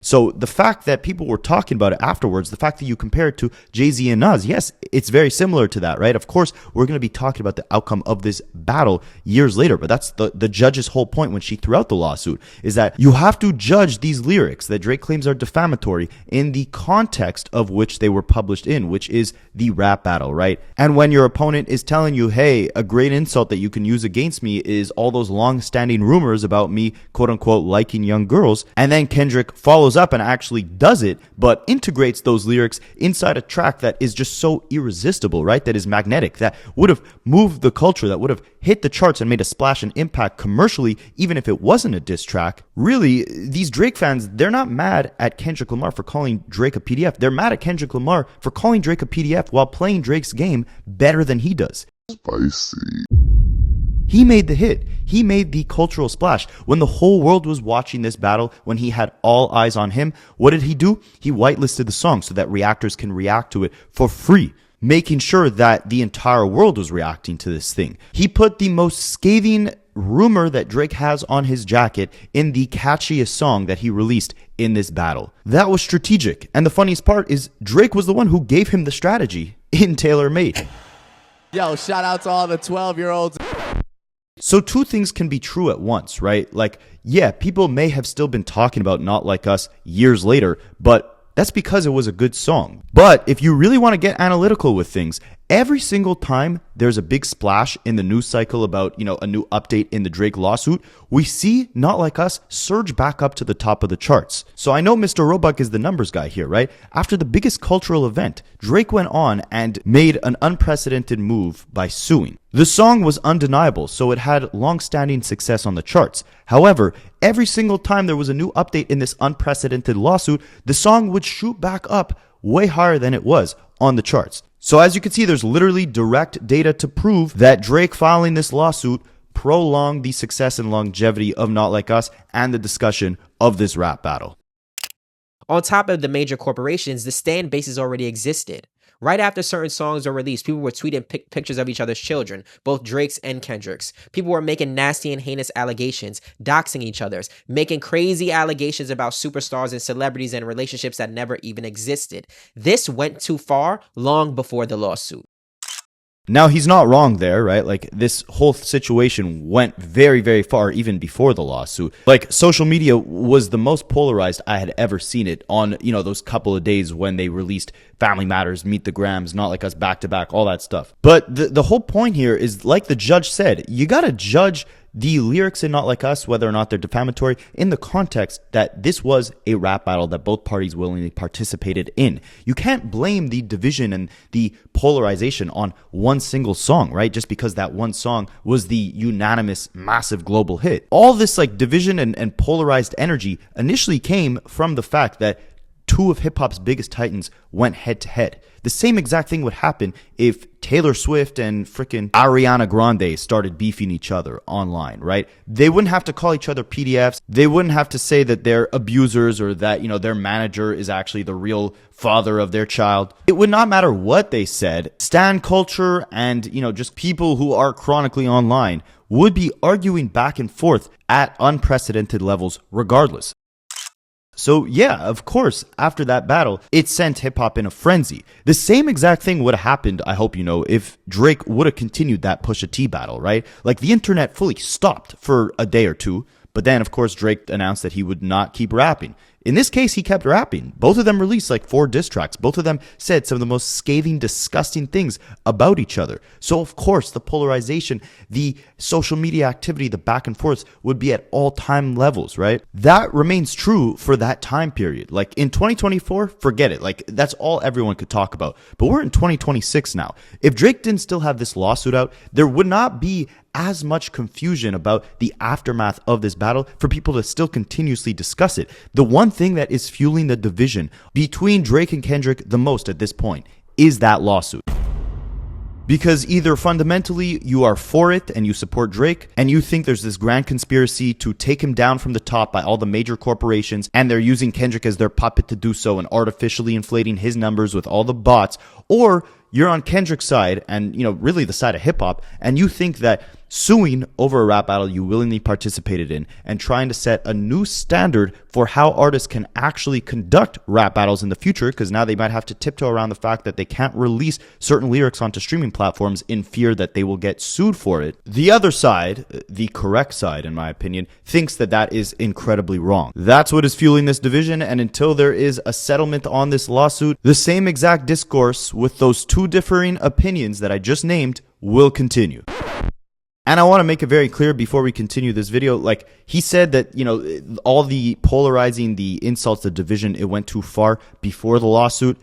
So the fact that people were talking about it afterwards, the fact that you compare it to Jay-Z and Nas, yes, it's very similar to that, right? Of course, we're going to be talking about the outcome of this battle years later, but that's the judge's whole point when she threw out the lawsuit, is that you have to judge these lyrics that Drake claims are defamatory in the context of which they were published in, which is the rap battle, right? And when your opponent is telling you, hey, a great insult that you can use against me is all those long-standing rumors about me, quote-unquote, liking young girls, and then Kendrick follows up and actually does it, but integrates those lyrics inside a track that is just so irresistible, right? That is magnetic, that would have moved the culture, that would have hit the charts and made a splash and impact commercially, even if it wasn't a diss track. Really, these Drake fans, they're not mad at Kendrick Lamar for calling Drake a PDF. They're mad at Kendrick Lamar for calling Drake a PDF while playing Drake's game better than he does. Spicy. He made the hit. He made the cultural splash. When the whole world was watching this battle, when he had all eyes on him, what did he do? He whitelisted the song so that reactors can react to it for free, making sure that the entire world was reacting to this thing. He put the most scathing rumor that Drake has on his jacket in the catchiest song that he released in this battle. That was strategic. And the funniest part is Drake was the one who gave him the strategy in Tailor Made. Yo, shout out to all the 12-year-olds. So two things can be true at once, right? Yeah, people may have still been talking about Not Like Us years later, but that's because it was a good song. But if you really want to get analytical with things, every single time there's a big splash in the news cycle about, a new update in the Drake lawsuit, we see Not Like Us surge back up to the top of the charts. So I know Mr. Roebuck is the numbers guy here, right? After the biggest cultural event, Drake went on and made an unprecedented move by suing. The song was undeniable, so it had long-standing success on the charts. However, every single time there was a new update in this unprecedented lawsuit, the song would shoot back up way higher than it was on the charts. So as you can see, there's literally direct data to prove that Drake filing this lawsuit prolonged the success and longevity of Not Like Us and the discussion of this rap battle. On top of the major corporations, the stan bases already existed. Right after certain songs were released, people were tweeting pictures of each other's children, both Drake's and Kendrick's. People were making nasty and heinous allegations, doxing each other's, making crazy allegations about superstars and celebrities and relationships that never even existed. This went too far long before the lawsuit. Now, he's not wrong there, right? This whole situation went very, very far even before the lawsuit. Social media was the most polarized I had ever seen it on, those couple of days when they released Family Matters, Meet the Grams, Not Like Us back to back, all that stuff. But the whole point here is, like the judge said, you got to judge the lyrics in Not Like Us, whether or not they're defamatory, in the context that this was a rap battle that both parties willingly participated in. You can't blame the division and the polarization on one single song, right? Just because that one song was the unanimous, massive global hit. All this division and polarized energy initially came from the fact that two of hip-hop's biggest titans went head-to-head. The same exact thing would happen if Taylor Swift and frickin' Ariana Grande started beefing each other online, right? They wouldn't have to call each other PDFs. They wouldn't have to say that they're abusers or that, their manager is actually the real father of their child. It would not matter what they said. Stan culture and, just people who are chronically online would be arguing back and forth at unprecedented levels regardless. So yeah, of course, after that battle, it sent hip-hop in a frenzy. The same exact thing would have happened, I hope you know, if Drake would have continued that Pusha T battle, right? Like, the internet fully stopped for a day or two, but then, of course, Drake announced that he would not keep rapping. In this case, he kept rapping. Both of them released like 4 diss tracks. Both of them said some of the most scathing, disgusting things about each other. So, of course, the polarization, the social media activity, the back and forth would be at all-time levels, right? That remains true for that time period. Like, in 2024, forget it. Like, that's all everyone could talk about. But we're in 2026 now. If Drake didn't still have this lawsuit out, there would not be as much confusion about the aftermath of this battle for people to still continuously discuss it. The one thing that is fueling the division between Drake and Kendrick the most at this point is that lawsuit. Because either fundamentally you are for it and you support Drake and you think there's this grand conspiracy to take him down from the top by all the major corporations and they're using Kendrick as their puppet to do so and artificially inflating his numbers with all the bots, or you're on Kendrick's side and, really the side of hip hop, and you think that suing over a rap battle you willingly participated in and trying to set a new standard for how artists can actually conduct rap battles in the future, because now they might have to tiptoe around the fact that they can't release certain lyrics onto streaming platforms in fear that they will get sued for it. The other side, the correct side in my opinion, thinks that that is incredibly wrong. That's what is fueling this division, and until there is a settlement on this lawsuit, the same exact discourse with those two differing opinions that I just named will continue. And I want to make it very clear before we continue this video, like, he said that, all the polarizing, the insults, the division, it went too far before the lawsuit.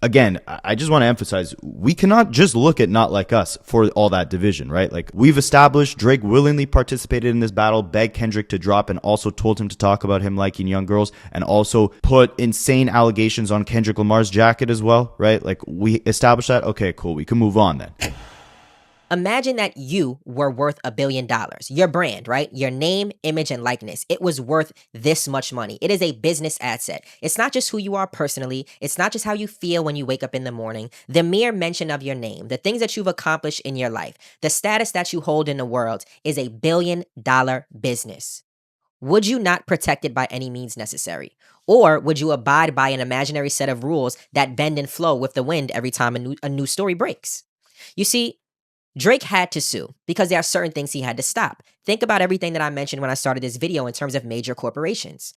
Again, I just want to emphasize, we cannot just look at Not Like Us for all that division, right? Like, we've established Drake willingly participated in this battle, begged Kendrick to drop, and also told him to talk about him liking young girls, and also put insane allegations on Kendrick Lamar's jacket as well, right? Like, we established that. Okay, cool. We can move on then. Imagine that you were worth $1 billion. Your brand, right? Your name, image, and likeness. It was worth this much money. It is a business asset. It's not just who you are personally. It's not just how you feel when you wake up in the morning. The mere mention of your name, the things that you've accomplished in your life, the status that you hold in the world is a $1 billion business. Would you not protect it by any means necessary? Or would you abide by an imaginary set of rules that bend and flow with the wind every time a new story breaks? You see, Drake had to sue because there are certain things he had to stop. Think about everything that I mentioned when I started this video in terms of major corporations.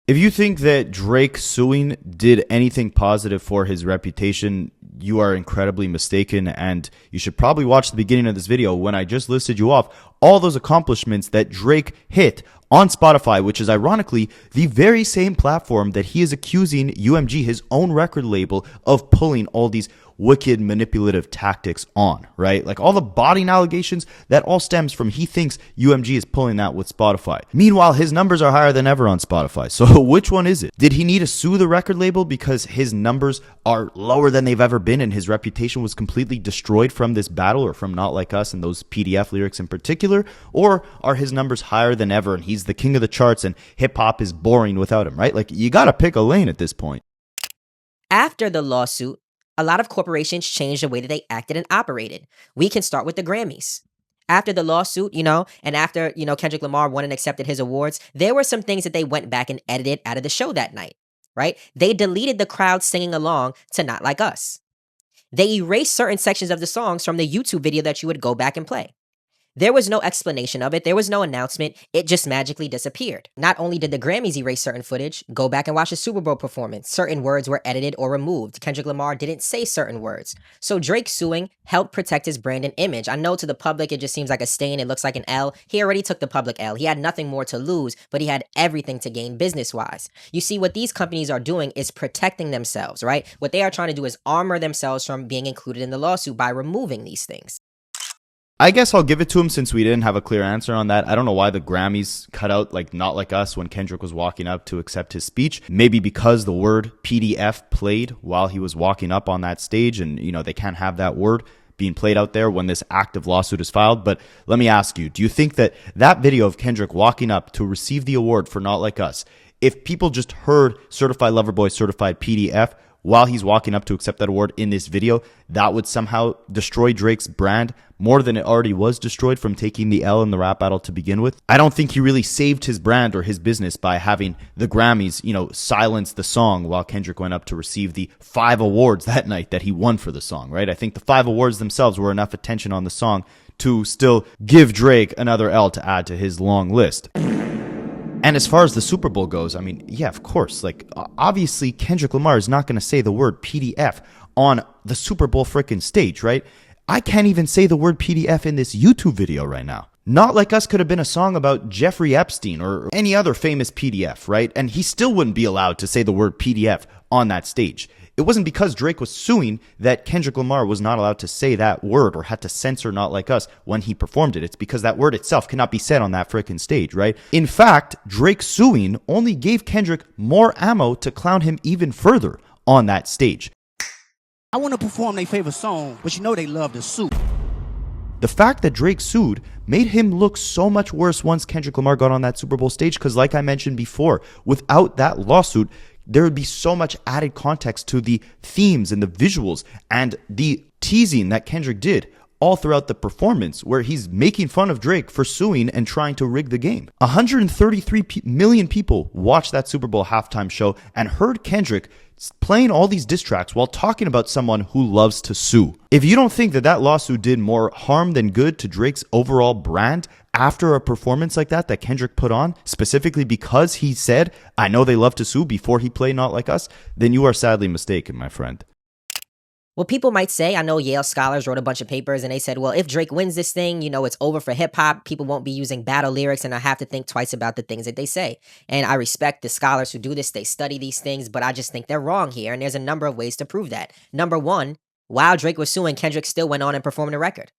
If you think that Drake suing did anything positive for his reputation, you are incredibly mistaken, and you should probably watch the beginning of this video when I just listed you off all those accomplishments that Drake hit on Spotify, which is ironically the very same platform that he is accusing UMG, his own record label, of pulling all these wicked manipulative tactics on, right? Like all the botting allegations, that all stems from he thinks UMG is pulling that with Spotify. Meanwhile, his numbers are higher than ever on Spotify. So which one is it? Did he need to sue the record label because his numbers are lower than they've ever been and his reputation was completely destroyed from this battle or from Not Like Us and those PDF lyrics in particular? Or are his numbers higher than ever and he's the king of the charts and hip hop is boring without him, right? Like you gotta pick a lane at this point. After the lawsuit, a lot of corporations changed the way that they acted and operated. We can start with the Grammys. After the lawsuit, and after, Kendrick Lamar won and accepted his awards, there were some things that they went back and edited out of the show that night, right? They deleted the crowd singing along to Not Like Us. They erased certain sections of the songs from the YouTube video that you would go back and play. There was no explanation of it. There was no announcement. It just magically disappeared. Not only did the Grammys erase certain footage, go back and watch the Super Bowl performance. Certain words were edited or removed. Kendrick Lamar didn't say certain words. So Drake suing helped protect his brand and image. I know to the public it just seems like a stain. It looks like an L. He already took the public L. He had nothing more to lose, but he had everything to gain business-wise. You see, what these companies are doing is protecting themselves, right? What they are trying to do is armor themselves from being included in the lawsuit by removing these things. I guess I'll give it to him since we didn't have a clear answer on that. I don't know why the Grammys cut out like Not Like Us when Kendrick was walking up to accept his speech. Maybe because the word PDF played while he was walking up on that stage, and they can't have that word being played out there when this active lawsuit is filed. But let me ask you, do you think that video of Kendrick walking up to receive the award for Not Like Us, if people just heard Certified Lover Boy, Certified PDF while he's walking up to accept that award in this video, that would somehow destroy Drake's brand more than it already was destroyed from taking the L in the rap battle to begin with? I don't think he really saved his brand or his business by having the Grammys, silence the song while Kendrick went up to receive the 5 awards that night that he won for the song, right? I think the 5 awards themselves were enough attention on the song to still give Drake another L to add to his long list. And as far as the Super Bowl goes, I mean, yeah, of course. Like, obviously, Kendrick Lamar is not going to say the word PDF on the Super Bowl frickin' stage, right? I can't even say the word PDF in this YouTube video right now. Not Like Us could have been a song about Jeffrey Epstein or any other famous PDF, right? And he still wouldn't be allowed to say the word PDF on that stage. It wasn't because Drake was suing that Kendrick Lamar was not allowed to say that word or had to censor Not Like Us when he performed it. It's because that word itself cannot be said on that frickin' stage, right? In fact, Drake suing only gave Kendrick more ammo to clown him even further on that stage. I want to perform their favorite song, but they love the suit. The fact that Drake sued made him look so much worse once Kendrick Lamar got on that Super Bowl stage because, like I mentioned before, without that lawsuit, there would be so much added context to the themes and the visuals and the teasing that Kendrick did all throughout the performance, where he's making fun of Drake for suing and trying to rig the game. 133 million people watched that Super Bowl halftime show and heard Kendrick playing all these diss tracks while talking about someone who loves to sue. If you don't think that lawsuit did more harm than good to Drake's overall brand after a performance like that Kendrick put on, specifically because he said, I know they love to sue before he played Not Like Us, then you are sadly mistaken, my friend. Well, people might say, I know Yale scholars wrote a bunch of papers and they said, well, if Drake wins this thing, it's over for hip hop. People won't be using battle lyrics and I have to think twice about the things that they say. And I respect the scholars who do this. They study these things, but I just think they're wrong here. And there's a number of ways to prove that. Number one, while Drake was suing, Kendrick still went on and performed the record.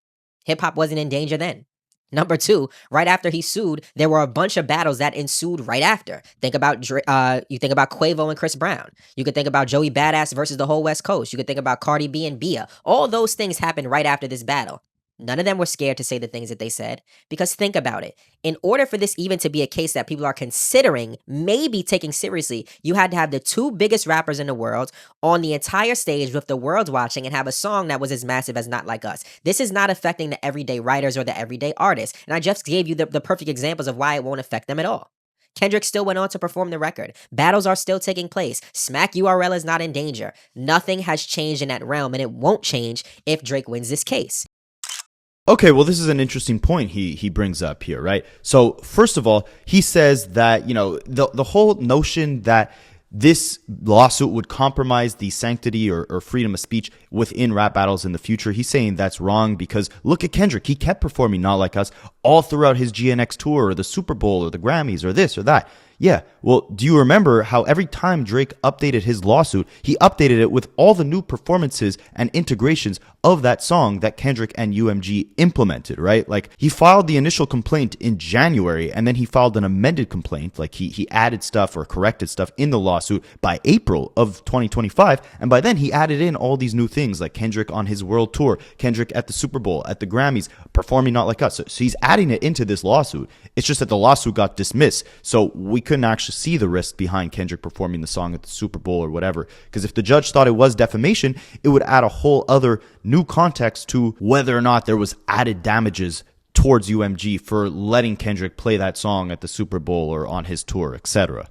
Hip hop wasn't in danger then. Number two, right after he sued, there were a bunch of battles that ensued right after. Think about you think about Quavo and Chris Brown. You could think about Joey Badass versus the whole West Coast. You could think about Cardi B and Bia. All those things happened right after this battle. None of them were scared to say the things that they said. Because think about it. In order for this even to be a case that people are considering, maybe taking seriously, you had to have the 2 biggest rappers in the world on the entire stage with the world watching and have a song that was as massive as Not Like Us. This is not affecting the everyday writers or the everyday artists. And I just gave you the perfect examples of why it won't affect them at all. Kendrick still went on to perform the record. Battles are still taking place. Smack URL is not in danger. Nothing has changed in that realm, and it won't change if Drake wins this case. Okay, well, this is an interesting point he brings up here, right? So, first of all, he says that, the whole notion that this lawsuit would compromise the sanctity or freedom of speech within rap battles in the future, he's saying that's wrong because look at Kendrick. He kept performing Not Like Us all throughout his GNX tour or the Super Bowl or the Grammys or this or that. Yeah, well, do you remember how every time Drake updated his lawsuit, he updated it with all the new performances and integrations of that song that Kendrick and UMG implemented, right? Like, he filed the initial complaint in January, and then he filed an amended complaint, like he added stuff or corrected stuff in the lawsuit by April of 2025, and by then he added in all these new things, like Kendrick on his world tour, Kendrick at the Super Bowl, at the Grammys, performing Not Like Us. So he's adding it into this lawsuit. It's just that the lawsuit got dismissed, so we couldn't actually see the risk behind Kendrick performing the song at the Super Bowl or whatever. Because if the judge thought it was defamation, it would add a whole other new context to whether or not there was added damages towards UMG for letting Kendrick play that song at the Super Bowl or on his tour, etc.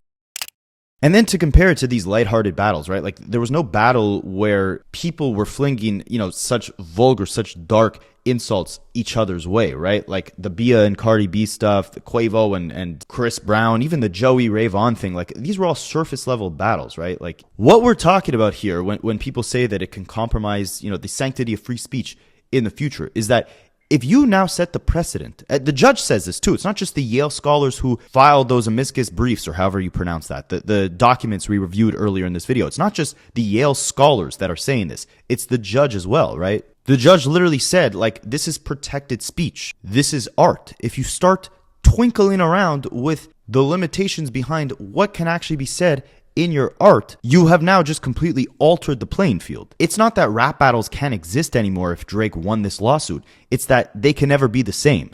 And then to compare it to these lighthearted battles, right? Like, there was no battle where people were flinging, such vulgar, such dark insults each other's way, right? Like the Bia and Cardi B stuff, the Quavo and Chris Brown, even the Joey Ray-Vaughn thing, like these were all surface level battles, right? Like what we're talking about here when people say that it can compromise, the sanctity of free speech in the future is that if you now set the precedent, the judge says this too, it's not just the Yale scholars who filed those amicus briefs or however you pronounce that, the documents we reviewed earlier in this video. It's not just the Yale scholars that are saying this, it's the judge as well, right? The judge literally said, like, this is protected speech. This is art. If you start twinkling around with the limitations behind what can actually be said in your art, you have now just completely altered the playing field. It's not that rap battles can't exist anymore if Drake won this lawsuit. It's that they can never be the same.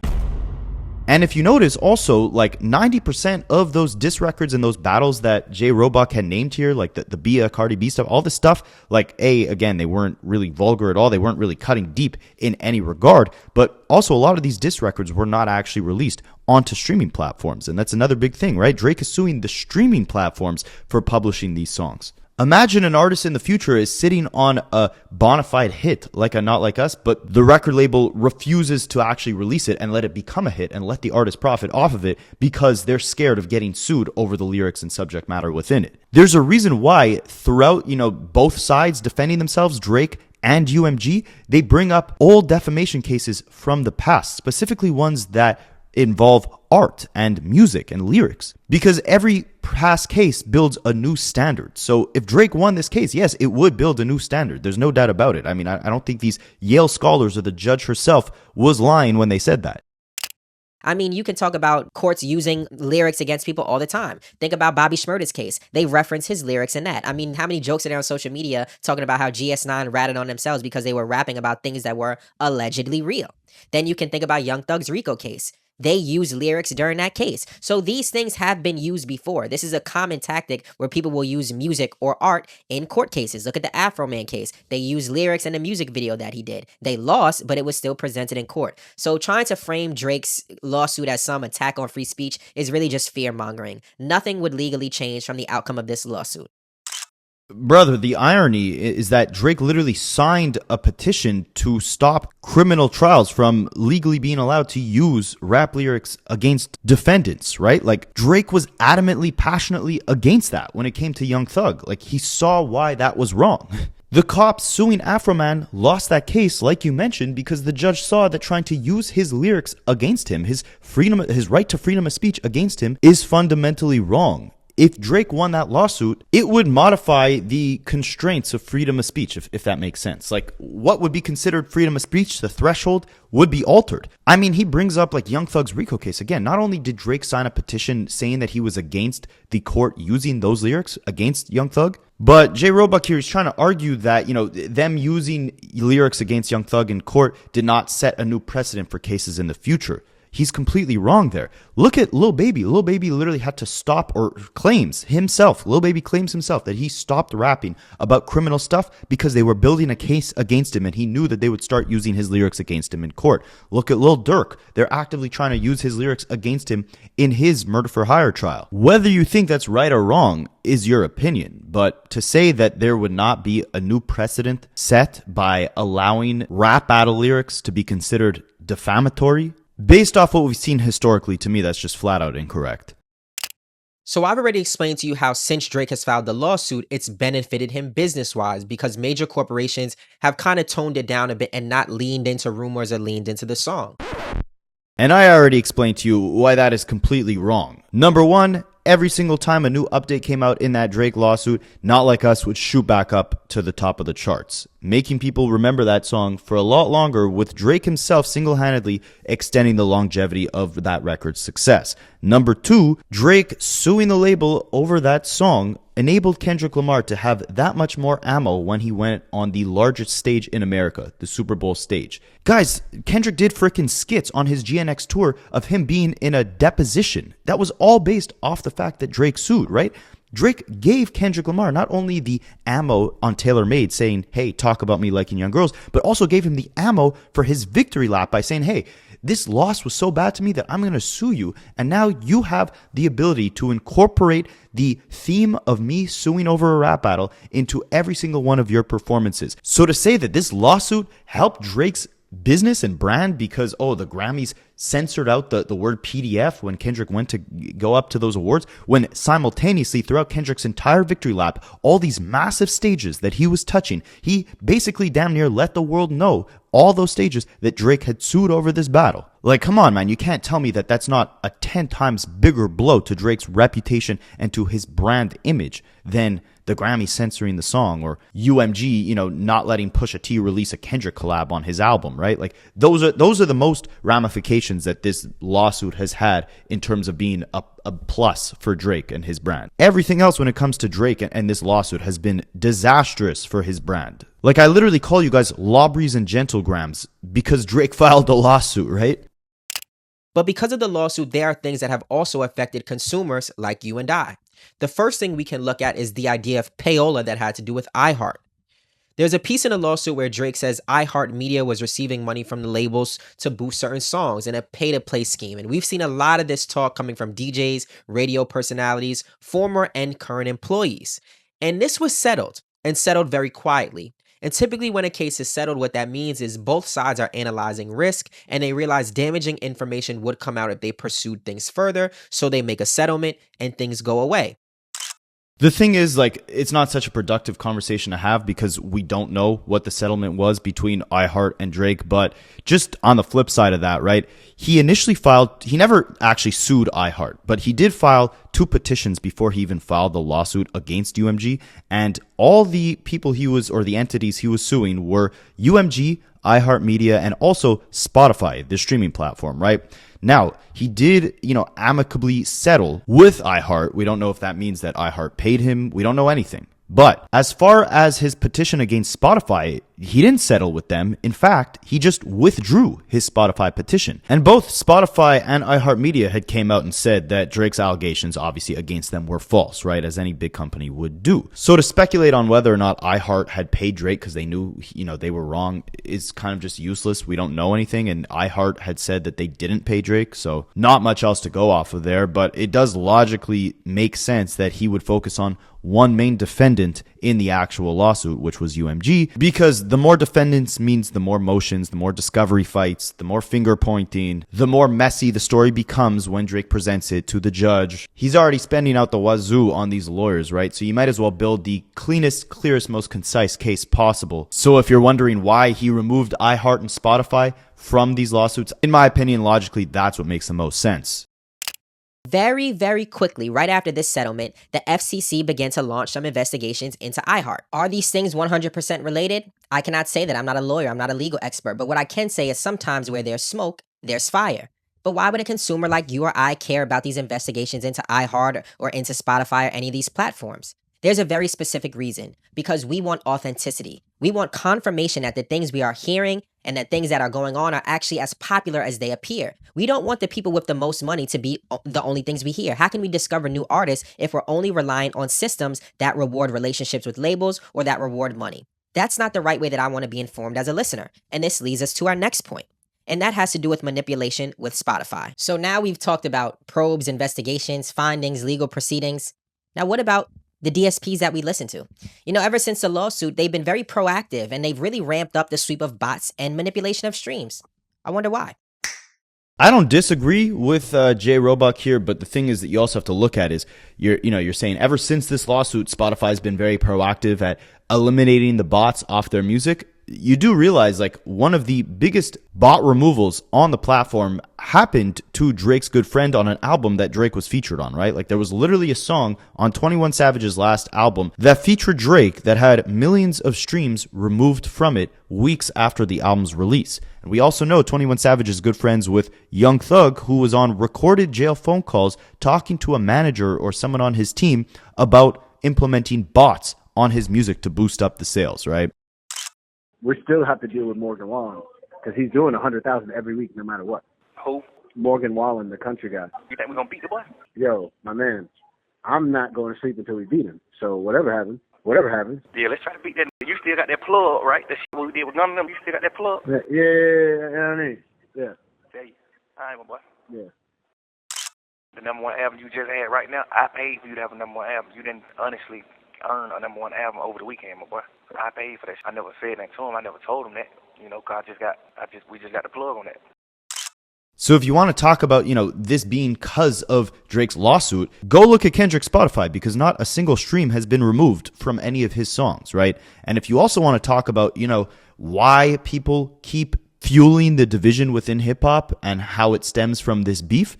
And if you notice also, like 90% of those diss records and those battles that J Robach had named here, like the Bia, Cardi B stuff, all this stuff, like again, they weren't really vulgar at all. They weren't really cutting deep in any regard. But also a lot of these diss records were not actually released onto streaming platforms. And that's another big thing, right? Drake is suing the streaming platforms for publishing these songs. Imagine an artist in the future is sitting on a bona fide hit like a Not Like Us, but the record label refuses to actually release it and let it become a hit and let the artist profit off of it because they're scared of getting sued over the lyrics and subject matter within it. There's a reason why throughout, both sides defending themselves, Drake and UMG, they bring up old defamation cases from the past, specifically ones that involve art and music and lyrics, because every past case builds a new standard. So if Drake won this case, yes, it would build a new standard. There's no doubt about it. I mean, I don't think these Yale scholars or the judge herself was lying when they said that. I mean, you can talk about courts using lyrics against people all the time. Think about Bobby Shmurda's case. They reference his lyrics in that. I mean, how many jokes are there on social media talking about how GS9 ratted on themselves because they were rapping about things that were allegedly real? Then you can think about Young Thug's RICO case. They use lyrics during that case. So these things have been used before. This is a common tactic where people will use music or art in court cases. Look at the Afro Man case. They used lyrics in a music video that he did. They lost, but it was still presented in court. So trying to frame Drake's lawsuit as some attack on free speech is really just fear-mongering. Nothing would legally change from the outcome of this lawsuit. Brother, the irony is that Drake literally signed a petition to stop criminal trials from legally being allowed to use rap lyrics against defendants, right? Like, Drake was adamantly, passionately against that when it came to Young Thug. Like, he saw why that was wrong. The cops suing Afroman lost that case, like you mentioned, because the judge saw that trying to use his lyrics against him, his right to freedom of speech against him, is fundamentally wrong. If Drake won that lawsuit, it would modify the constraints of freedom of speech, if that makes sense. Like, what would be considered freedom of speech, the threshold, would be altered. I mean, he brings up, like, Young Thug's RICO case. Again, not only did Drake sign a petition saying that he was against the court using those lyrics against Young Thug, but J Robach here is trying to argue that, them using lyrics against Young Thug in court did not set a new precedent for cases in the future. He's completely wrong there. Look at Lil Baby. Lil Baby literally had to stop, or claims himself, Lil Baby claims himself that he stopped rapping about criminal stuff because they were building a case against him and he knew that they would start using his lyrics against him in court. Look at Lil Durk. They're actively trying to use his lyrics against him in his murder for hire trial. Whether you think that's right or wrong is your opinion, but to say that there would not be a new precedent set by allowing rap battle lyrics to be considered defamatory, based off what we've seen historically, to me, that's just flat out incorrect. So I've already explained to you how since Drake has filed the lawsuit, it's benefited him business-wise because major corporations have kind of toned it down a bit and not leaned into rumors or leaned into the song. And I already explained to you why that is completely wrong. Number one, every single time a new update came out in that Drake lawsuit, Not Like Us would shoot back up to the top of the charts, making people remember that song for a lot longer, with Drake himself single-handedly extending the longevity of that record's success. Number two, Drake suing the label over that song enabled Kendrick Lamar to have that much more ammo when he went on the largest stage in America, the Super Bowl stage. Guys, Kendrick did frickin' skits on his GNX tour of him being in a deposition. That was all based off the fact that Drake sued, right? Drake gave Kendrick Lamar not only the ammo on TaylorMade saying, hey, talk about me liking young girls, but also gave him the ammo for his victory lap by saying, hey, this loss was so bad to me that I'm going to sue you. And now you have the ability to incorporate the theme of me suing over a rap battle into every single one of your performances. So to say that this lawsuit helped Drake's business and brand because, the Grammys censored out the word PDF when Kendrick went to go up to those awards, when simultaneously throughout Kendrick's entire victory lap, all these massive stages that he was touching, he basically damn near let the world know all those stages that Drake had sued over this battle. Like, come on, man, you can't tell me that that's not a 10 times bigger blow to Drake's reputation and to his brand image than the Grammy censoring the song, or UMG, not letting Pusha T release a Kendrick collab on his album, right? Like those are the most ramifications that this lawsuit has had in terms of being a plus for Drake and his brand. Everything else when it comes to Drake and this lawsuit has been disastrous for his brand. Like, I literally call you guys lawbreeze and gentlegrams because Drake filed a lawsuit, right? But because of the lawsuit, there are things that have also affected consumers like you and I. The first thing we can look at is the idea of payola that had to do with iHeart. There's a piece in the lawsuit where Drake says iHeartMedia was receiving money from the labels to boost certain songs in a pay-to-play scheme. And we've seen a lot of this talk coming from DJs, radio personalities, former and current employees. And this was settled, and settled very quietly. And typically when a case is settled, what that means is both sides are analyzing risk and they realize damaging information would come out if they pursued things further. So they make a settlement and things go away. The thing is, like, it's not such a productive conversation to have because we don't know what the settlement was between iHeart and Drake. But just on the flip side of that, right, he never actually sued iHeart, but he did file 2 petitions before he even filed the lawsuit against UMG. And all the people the entities he was suing were UMG, iHeartMedia, and also Spotify, the streaming platform, right? Now, he did, amicably settle with iHeart. We don't know if that means that iHeart paid him. We don't know anything. But as far as his petition against Spotify, he didn't settle with them. In fact, he just withdrew his Spotify petition. And both Spotify and iHeartMedia had came out and said that Drake's allegations, obviously against them, were false, right? As any big company would do. So to speculate on whether or not iHeart had paid Drake because they knew, they were wrong is kind of just useless. We don't know anything. And iHeart had said that they didn't pay Drake. So not much else to go off of there. But it does logically make sense that he would focus on one main defendant in the actual lawsuit, which was UMG, because the more defendants means the more motions, the more discovery fights, the more finger pointing, the more messy the story becomes when Drake presents it to the judge. He's already spending out the wazoo on these lawyers, right? So you might as well build the cleanest, clearest, most concise case possible. So if you're wondering why he removed iHeart and Spotify from these lawsuits, in my opinion, logically, that's what makes the most sense. Very, very quickly, right after this settlement, the FCC began to launch some investigations into iHeart. Are these things 100% related? I cannot say that. I'm not a lawyer. I'm not a legal expert. But what I can say is sometimes where there's smoke, there's fire. But why would a consumer like you or I care about these investigations into iHeart or into Spotify or any of these platforms? There's a very specific reason, because we want authenticity. We want confirmation that the things we are hearing and that things that are going on are actually as popular as they appear. We don't want the people with the most money to be the only things we hear. How can we discover new artists if we're only relying on systems that reward relationships with labels or that reward money? That's not the right way that I want to be informed as a listener. And this leads us to our next point. And that has to do with manipulation with Spotify. So now we've talked about probes, investigations, findings, legal proceedings. Now what about the DSPs that we listen to? Ever since the lawsuit, they've been very proactive and they've really ramped up the sweep of bots and manipulation of streams. I wonder why. I don't disagree with Jay Roebuck here, but the thing is that you also have to look at is you're saying ever since this lawsuit, Spotify's been very proactive at eliminating the bots off their music. You do realize like one of the biggest bot removals on the platform happened to Drake's good friend on an album that Drake was featured on, right? Like there was literally a song on 21 Savage's last album that featured Drake that had millions of streams removed from it weeks after the album's release. And we also know 21 Savage is good friends with Young Thug, who was on recorded jail phone calls talking to a manager or someone on his team about implementing bots on his music to boost up the sales, right? We still have to deal with Morgan Wallen because he's doing 100,000 every week, no matter what. Who? Morgan Wallen, the country guy. You think we're gonna beat the boy? Yo, my man, I'm not going to sleep until we beat him. So whatever happens. Yeah, let's try to beat that. You still got that plug, right? That shit we did with Gunna, you still got that plug? Yeah, you know what I mean? Yeah. Tell you, all right, my boy. Yeah. The #1 album you just had right now, I paid for you to have a #1 album. You didn't honestly earn a #1 album over the weekend, my boy. I paid for that. I never said that to him. I never told him that. Cause we just got the plug on that. So if you want to talk about, this being because of Drake's lawsuit, go look at Kendrick's Spotify because not a single stream has been removed from any of his songs, right? And if you also want to talk about, why people keep fueling the division within hip hop and how it stems from this beef,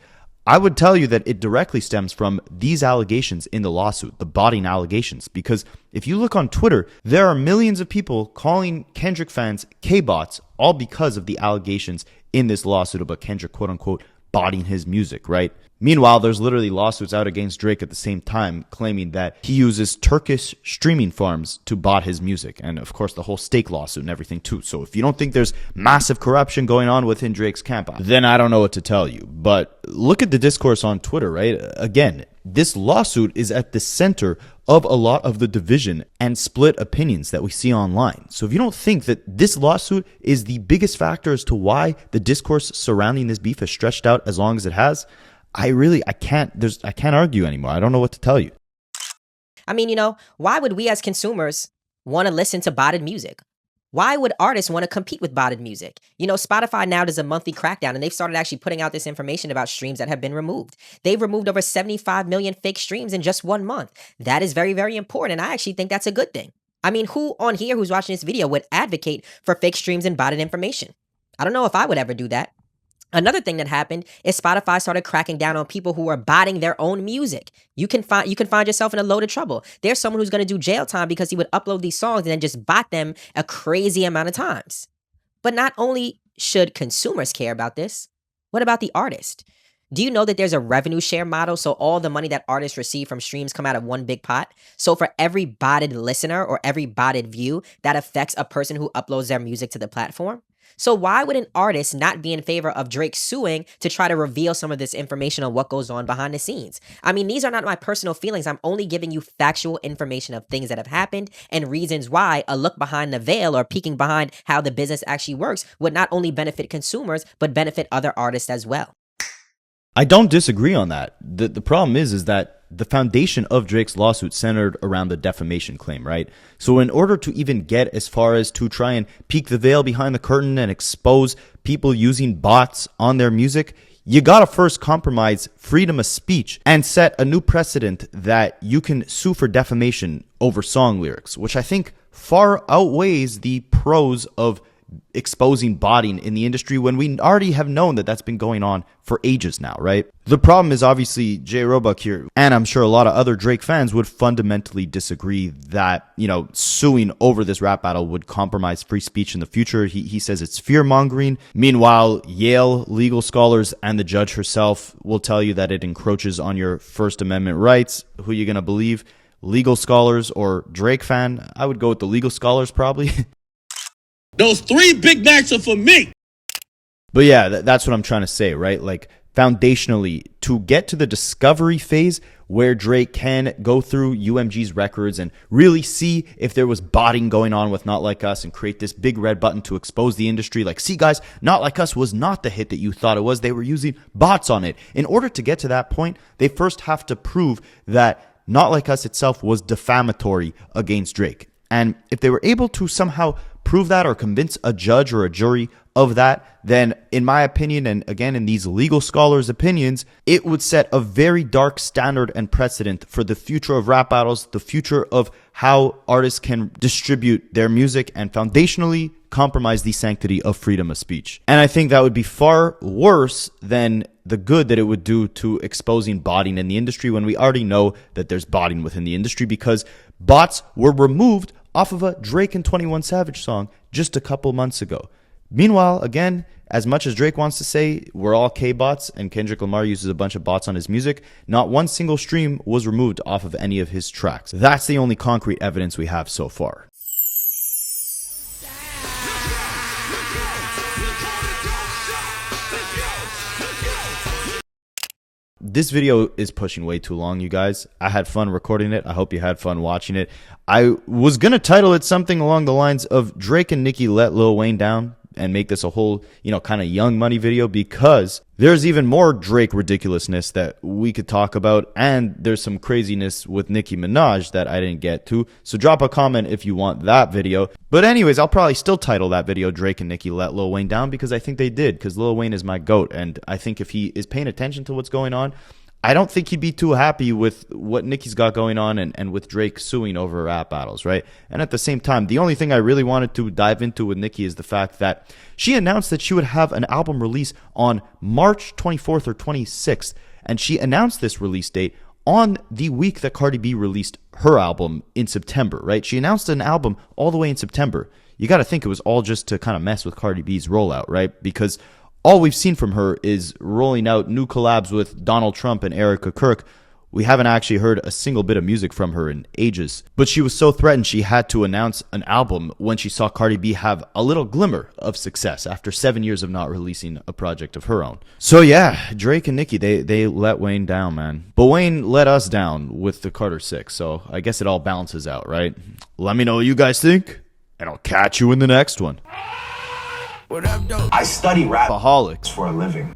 I would tell you that it directly stems from these allegations in the lawsuit, the botting allegations, because if you look on Twitter, there are millions of people calling Kendrick fans K-bots, all because of the allegations in this lawsuit about Kendrick, quote unquote, botting his music, right? Meanwhile, there's literally lawsuits out against Drake at the same time claiming that he uses Turkish streaming farms to bot his music. And of course, the whole stake lawsuit and everything too. So if you don't think there's massive corruption going on within Drake's camp, then I don't know what to tell you. But look at the discourse on Twitter, right? Again, this lawsuit is at the center of a lot of the division and split opinions that we see online. So if you don't think that this lawsuit is the biggest factor as to why the discourse surrounding this beef has stretched out as long as it has, I can't argue anymore. I don't know what to tell you. I mean, why would we as consumers want to listen to botted music? Why would artists want to compete with botted music? Spotify now does a monthly crackdown, and they've started actually putting out this information about streams that have been removed. They've removed over 75 million fake streams in just 1 month. That is very, very important, and I actually think that's a good thing. I mean, who on here who's watching this video would advocate for fake streams and botted information? I don't know if I would ever do that. Another thing that happened is Spotify started cracking down on people who are botting their own music. You can find yourself in a load of trouble. There's someone who's going to do jail time because he would upload these songs and then just bot them a crazy amount of times. But not only should consumers care about this, what about the artist? Do you know that there's a revenue share model? So all the money that artists receive from streams come out of one big pot. So for every botted listener or every botted view, that affects a person who uploads their music to the platform. So why would an artist not be in favor of Drake suing to try to reveal some of this information on what goes on behind the scenes? I mean, these are not my personal feelings. I'm only giving you factual information of things that have happened and reasons why a look behind the veil or peeking behind how the business actually works would not only benefit consumers, but benefit other artists as well. I don't disagree on that. The problem is that the foundation of Drake's lawsuit centered around the defamation claim, right? So in order to even get as far as to try and peek the veil behind the curtain and expose people using bots on their music, you gotta first compromise freedom of speech and set a new precedent that you can sue for defamation over song lyrics, which I think far outweighs the pros of exposing botting in the industry when we already have known that that's been going on for ages now, right? The problem is obviously J. Roebuck here, and I'm sure a lot of other Drake fans would fundamentally disagree that, suing over this rap battle would compromise free speech in the future. He says it's fear-mongering. Meanwhile, Yale legal scholars and the judge herself will tell you that it encroaches on your First Amendment rights. Who are you going to believe? Legal scholars or Drake fan? I would go with the legal scholars probably. Those 3 Big Macs are for me. But yeah, that's what I'm trying to say, right? Like, foundationally, to get to the discovery phase where Drake can go through UMG's records and really see if there was botting going on with Not Like Us and create this big red button to expose the industry. Like, see guys, Not Like Us was not the hit that you thought it was. They were using bots on it. In order to get to that point, they first have to prove that Not Like Us itself was defamatory against Drake. And if they were able to somehow prove that or convince a judge or a jury of that, then in my opinion, and again in these legal scholars' opinions, it would set a very dark standard and precedent for the future of rap battles, the future of how artists can distribute their music, and foundationally compromise the sanctity of freedom of speech. And I think that would be far worse than the good that it would do to exposing botting in the industry when we already know that there's botting within the industry because bots were removed off of a Drake and 21 Savage song just a couple months ago. Meanwhile, again, as much as Drake wants to say we're all K-bots and Kendrick Lamar uses a bunch of bots on his music, not one single stream was removed off of any of his tracks. That's the only concrete evidence we have so far. This video is pushing way too long, you guys. I had fun recording it. I hope you had fun watching it. I was going to title it something along the lines of Drake and Nicki let Lil Wayne down and make this a whole, kind of Young Money video because there's even more Drake ridiculousness that we could talk about, and there's some craziness with Nicki Minaj that I didn't get to. So drop a comment if you want that video. But anyways, I'll probably still title that video Drake and Nicki let Lil Wayne down because I think they did, because Lil Wayne is my GOAT, and I think if he is paying attention to what's going on, I don't think he'd be too happy with what Nicki's got going on and with Drake suing over rap battles, right? And at the same time, the only thing I really wanted to dive into with Nicki is the fact that she announced that she would have an album release on March 24th or 26th, and she announced this release date on the week that Cardi B released her album in September, right? She announced an album all the way in September. You got to think it was all just to kind of mess with Cardi B's rollout, right? Because all we've seen from her is rolling out new collabs with Donald Trump and Erica Kirk. We haven't actually heard a single bit of music from her in ages. But she was so threatened she had to announce an album when she saw Cardi B have a little glimmer of success after 7 years of not releasing a project of her own. So yeah, Drake and Nicki, they let Wayne down, man. But Wayne let us down with the Carter 6, so I guess it all balances out, right? Let me know what you guys think, and I'll catch you in the next one. I study rap for a living.